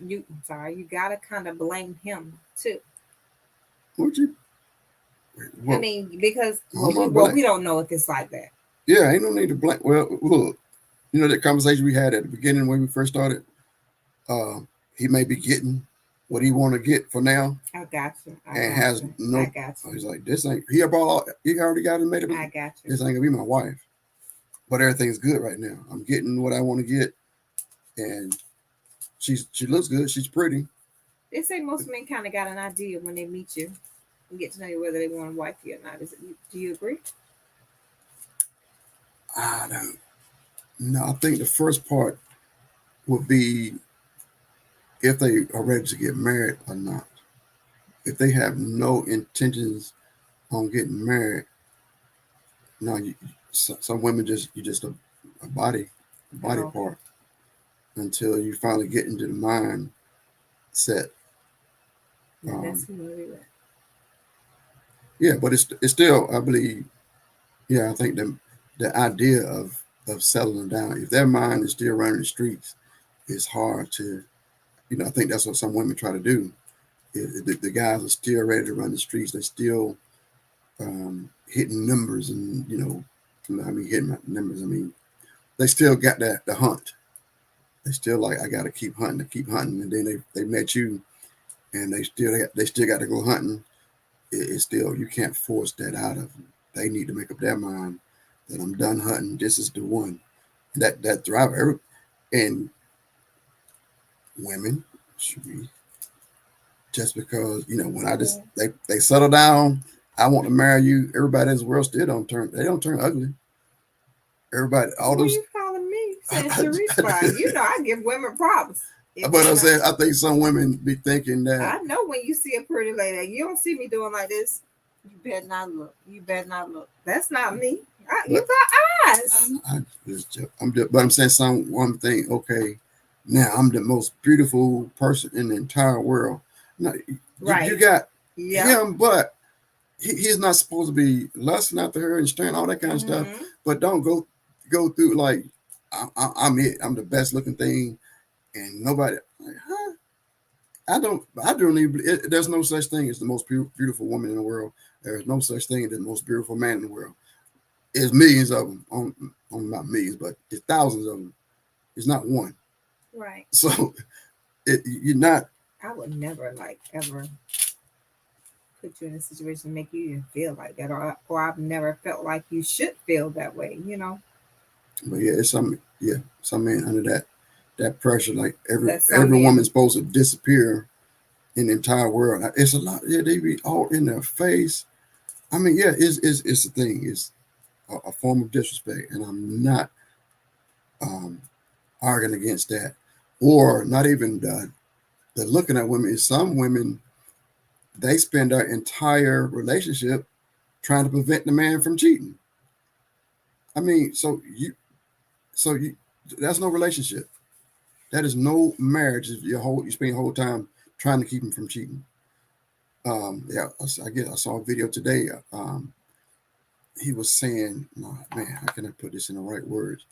you gotta kind of blame him too. what you? Well, I mean, because well, we don't know if it's like that. Yeah, ain't no need to blame. Well, look, you know that conversation we had at the beginning when we first started. He may be getting what he want to get for now. I got you. No. He's like, this ain't. He already got it made up. I got you. This ain't gonna be my wife. But everything's good right now. I'm getting what I want to get, and she looks good. She's pretty. They say most men kind of got an idea when they meet you and get to know you whether they want to wife you or not. Do you agree? I don't. No, I think the first part would be if they are ready to get married or not. If they have no intentions on getting married, no, some women you just a body part until you finally get into the mind set. That's really right. Yeah, but it's still, I believe, I think the idea of settling down, if their mind is still running the streets, it's hard to, I think that's what some women try to do. The guys are still ready to run the streets. They're still hitting numbers and, hitting numbers. I mean, they still got the hunt. They still like, I got to keep hunting. And then they met you and they still got to go hunting. It's still, you can't force that out of them. They need to make up their mind that I'm done hunting. This is the one. That driver. And women should be, just because, when I just, they settle down, I want to marry you. Everybody in this world still don't turn ugly. Everybody, all those. What are you calling me? Saying Sharice, I give women props. But I'm saying, I think some women be thinking that. I know when you see a pretty lady, you don't see me doing like this. You better not look. That's not me. You got eyes. But I'm saying one thing. Okay, now I'm the most beautiful person in the entire world. No, right. You got him, but he's not supposed to be lusting after her and staring, all that kind of stuff. But don't go through like I'm it. I'm the best looking thing, and nobody. Like, huh? I don't even. There's no such thing as the most beautiful woman in the world. There's no such thing as the most beautiful man in the world. There's millions of them. On not millions, but there's thousands of them. It's not one. Right. So you're not. I would never ever put you in a situation to make you even feel like that, or I've never felt like you should feel that way. But yeah, it's some men under that pressure, like every woman's supposed to disappear in the entire world. It's a lot. Yeah, they be all in their face. I mean, yeah, it's a thing. It's a form of disrespect, and I'm not arguing against that, or not even the looking at women. Some women, they spend their entire relationship trying to prevent the man from cheating. I mean, so you that's no relationship. That is no marriage. If you spend your whole time trying to keep him from cheating. I guess I saw a video today. He was saying, "No, man, how can I put this in the right words?"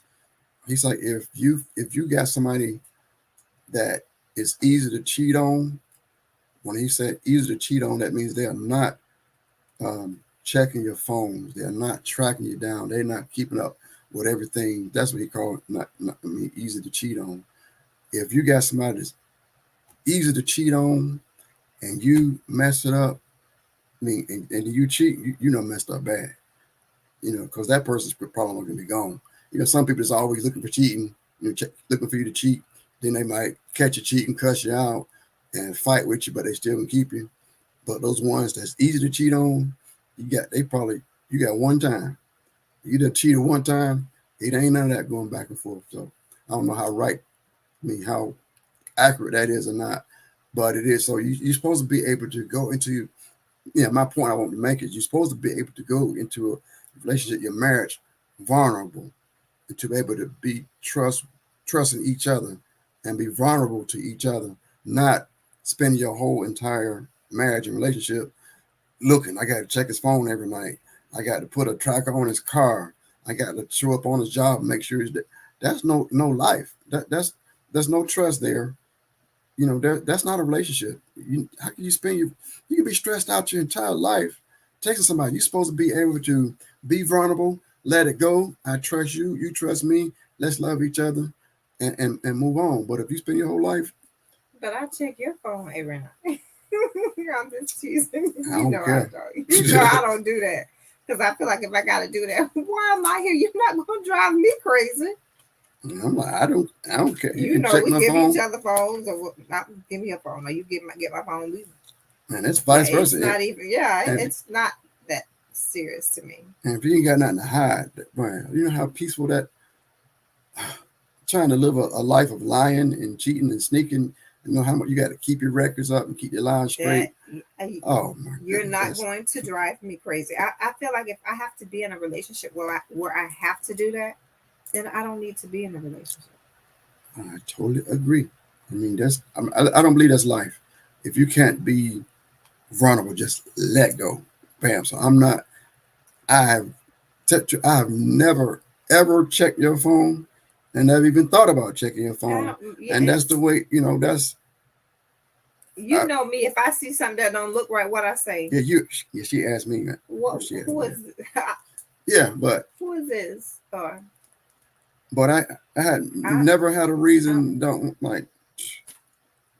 He's like, if you got somebody that is easy to cheat on, when he said easy to cheat on, that means they are not checking your phones. They're not tracking you down. They're not keeping up with everything. That's what he called easy to cheat on. If you got somebody that's easy to cheat on and you mess it up, and you cheat, messed up bad. Because that person's probably not going to be gone. Some people is always looking for cheating, looking for you to cheat. Then they might catch you cheating, cuss you out, and fight with you, but they still can keep you. But those ones that's easy to cheat on, you got one time. You done cheated one time, it ain't none of that going back and forth. So I don't know how accurate that is or not, but it is. So you're supposed to be able to go into, my point I want to make is you're supposed to be able to go into a relationship, your marriage, vulnerable, and to be able to be trusting each other and be vulnerable to each other, not spend your whole entire marriage and relationship looking. I got to check his phone every night. I got to put a tracker on his car. I got to show up on his job and make sure he's there. That's no life. There's no trust there. You know, that's not a relationship. How can you spend you can be stressed out your entire life texting somebody. You're supposed to be able to be vulnerable, let it go. I trust you, you trust me. Let's love each other and move on. But if you spend your whole life, But I check your phone every night. I'm just teasing. I don't care. You know I don't do that. Because I feel like if I gotta do that, why am I here? You're not gonna drive me crazy. I'm like, I don't care. You can know, check we my give phone. each other phones, or not give me a phone, or you get my phone. And it's vice It's versa. not even, yeah, And- it's not that serious to me. And if you ain't got nothing to hide, man, you know how peaceful that trying to live a life of lying and cheating and sneaking, you know how much you got to keep your records up and keep your lines straight. Oh my You're goodness, not that's- going to drive me crazy. I feel like if I have to be in a relationship where I have to do that, then I don't need to be in a relationship. I totally agree. I mean, I don't believe that's life. If you can't be vulnerable, just let go. Bam. So I have never ever checked your phone and never even thought about checking your phone. And that's the way, you know, that's you know me. If I see something that don't look right, what I say? yeah, she asked me, man. Who is Yeah, but who is this? But I had never had a reason. Don't like.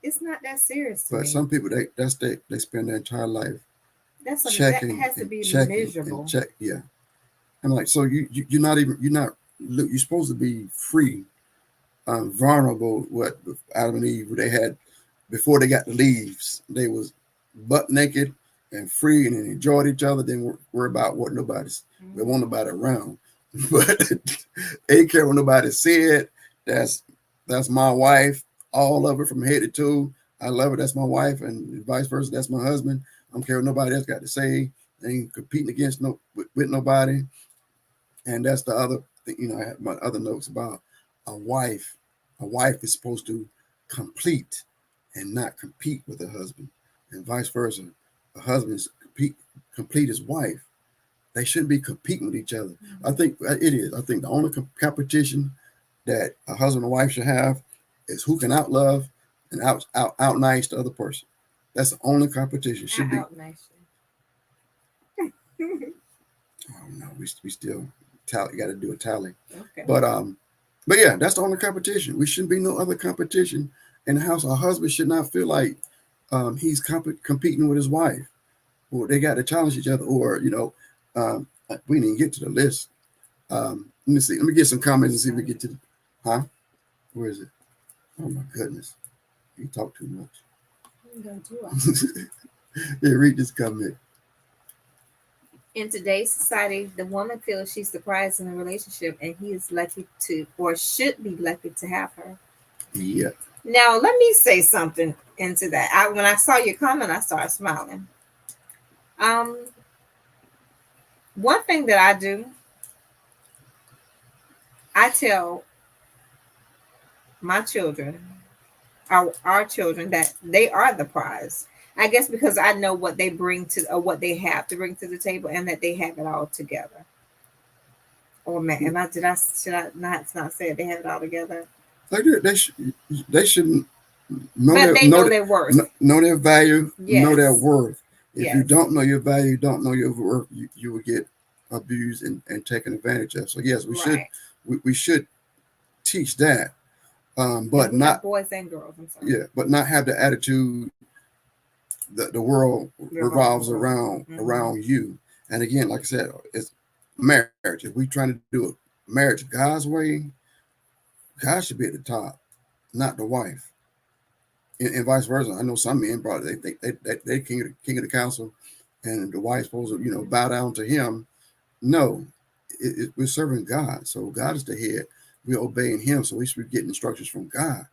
It's not that serious to But me. some people they spend their entire life That checking. has to be checking miserable. and check, yeah. And like, so you're not. Look, you're supposed to be free, vulnerable. What Adam and Eve they had before they got the leaves, they was butt naked and free and enjoyed each other. Didn't worry about what they want nobody around. But they didn't care what nobody said. That's my wife. All of it from head to toe. I love her. That's my wife, and vice versa. That's my husband. I don't care what nobody else got to say. They ain't competing against with nobody. And that's the other thing. You know, I have my other notes about a wife. A wife is supposed to complete and not compete with a husband, and vice versa. A husband is complete his wife. They shouldn't be competing with each other. I think it is. I think the only competition that a husband and wife should have is who can outlove and out nice the other person. That's the only competition. Should be. Nice. Oh no, we still tally. You got to do a tally. Okay. But yeah, that's the only competition. We shouldn't be no other competition in the house. A husband should not feel like he's competing with his wife, or they got to challenge each other, or you know. We didn't get to the list. Let me see. Let me get some comments and see if we get to the, where is it? Oh my goodness. You talk too much. Yeah, read this comment. In today's society, the woman feels she's the prize in a relationship and he is lucky to, or should be lucky to have her. Yeah. Now, let me say something into that. When I saw your comment, I started smiling. One thing that I do, I tell my children, our children, that they are the prize. I guess because I know what they bring to, or what they have to bring to the table, and that they have it all together. Or man, should I not say it? They have it all together. They shouldn't know their worth, know their value, yes. Know their worth. If yes. you don't know your value, don't know your worth, you will get abused and taken advantage of. So yes, we should teach that, but not boys and girls. I'm sorry. Yeah, but not have the attitude that the world revolves around you. And again, like I said, it's marriage. If we trying to do a marriage God's way, God should be at the top, not the wife. And vice versa. I know some men probably they king of the council, and the wife's supposed to bow down to him. No, we're serving God, so God is the head. We're obeying Him, so we should be getting instructions from God,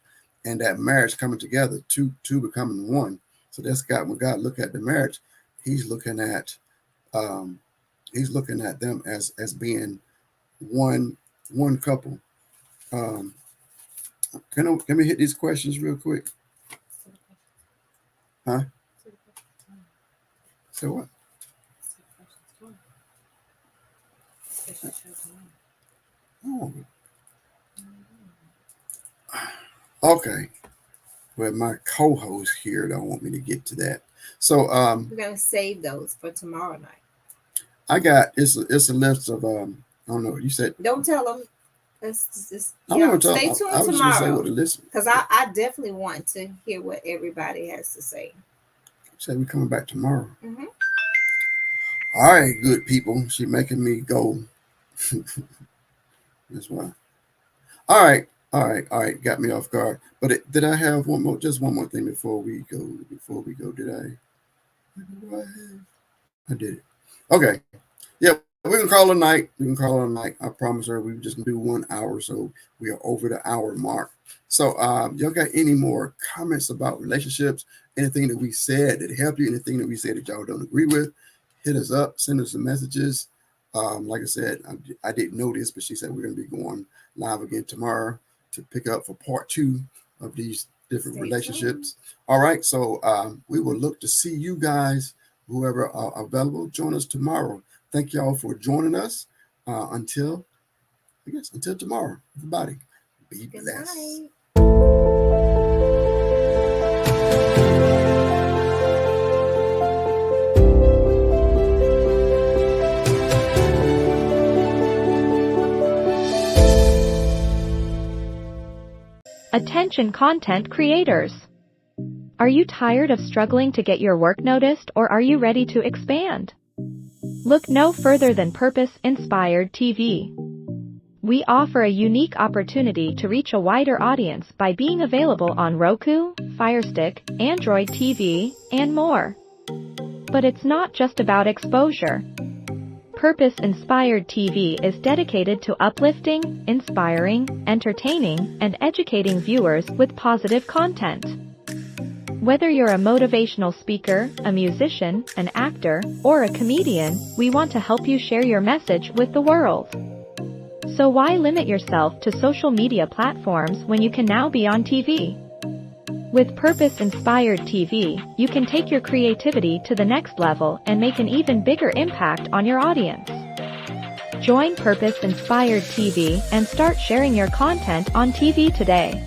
and that marriage coming together, two becoming one. So that's God. When God look at the marriage, He's looking at them as being one couple. Can we hit these questions real quick? Huh? So what? Oh, okay. Well, my co-host here don't want me to get to that. So We're gonna save those for tomorrow night. I got it's a list of I don't know. You said Don't tell them. Let's just I don't want to stay tell. tuned I was just gonna say tomorrow what the list. because I definitely want to hear what everybody has to say. Said we coming back tomorrow. Mhm. All right, good people. She making me go. That's why. All right, all right, all right. Got me off guard. But did I have one more? Just one more thing before we go. Before we go, did I? What do I have? I did it. Okay. Yeah, we can call it a night. We can call it a night. I promise her we just do 1 hour, so we are over the hour mark. So, y'all got any more comments about relationships? Anything that we said that helped you? Anything that we said that y'all don't agree with? Hit us up. Send us some messages. Like I said, I didn't know this, but she said we're going to be going live again tomorrow to pick up for part 2 of these different relationships. All right, so we will look to see you guys, whoever are available. Join us tomorrow. Thank y'all for joining us. Until tomorrow, everybody. Be Good blessed. night. Attention content creators. Are you tired of struggling to get your work noticed, or are you ready to expand? Look no further than Purpose Inspired TV. We offer a unique opportunity to reach a wider audience by being available on Roku, Fire Stick, Android TV, and more. But it's not just about exposure. Purpose Inspired TV is dedicated to uplifting, inspiring, entertaining, and educating viewers with positive content. Whether you're a motivational speaker, a musician, an actor, or a comedian, we want to help you share your message with the world. So why limit yourself to social media platforms when you can now be on TV? With Purpose Inspired TV, you can take your creativity to the next level and make an even bigger impact on your audience. Join Purpose Inspired TV and start sharing your content on TV today.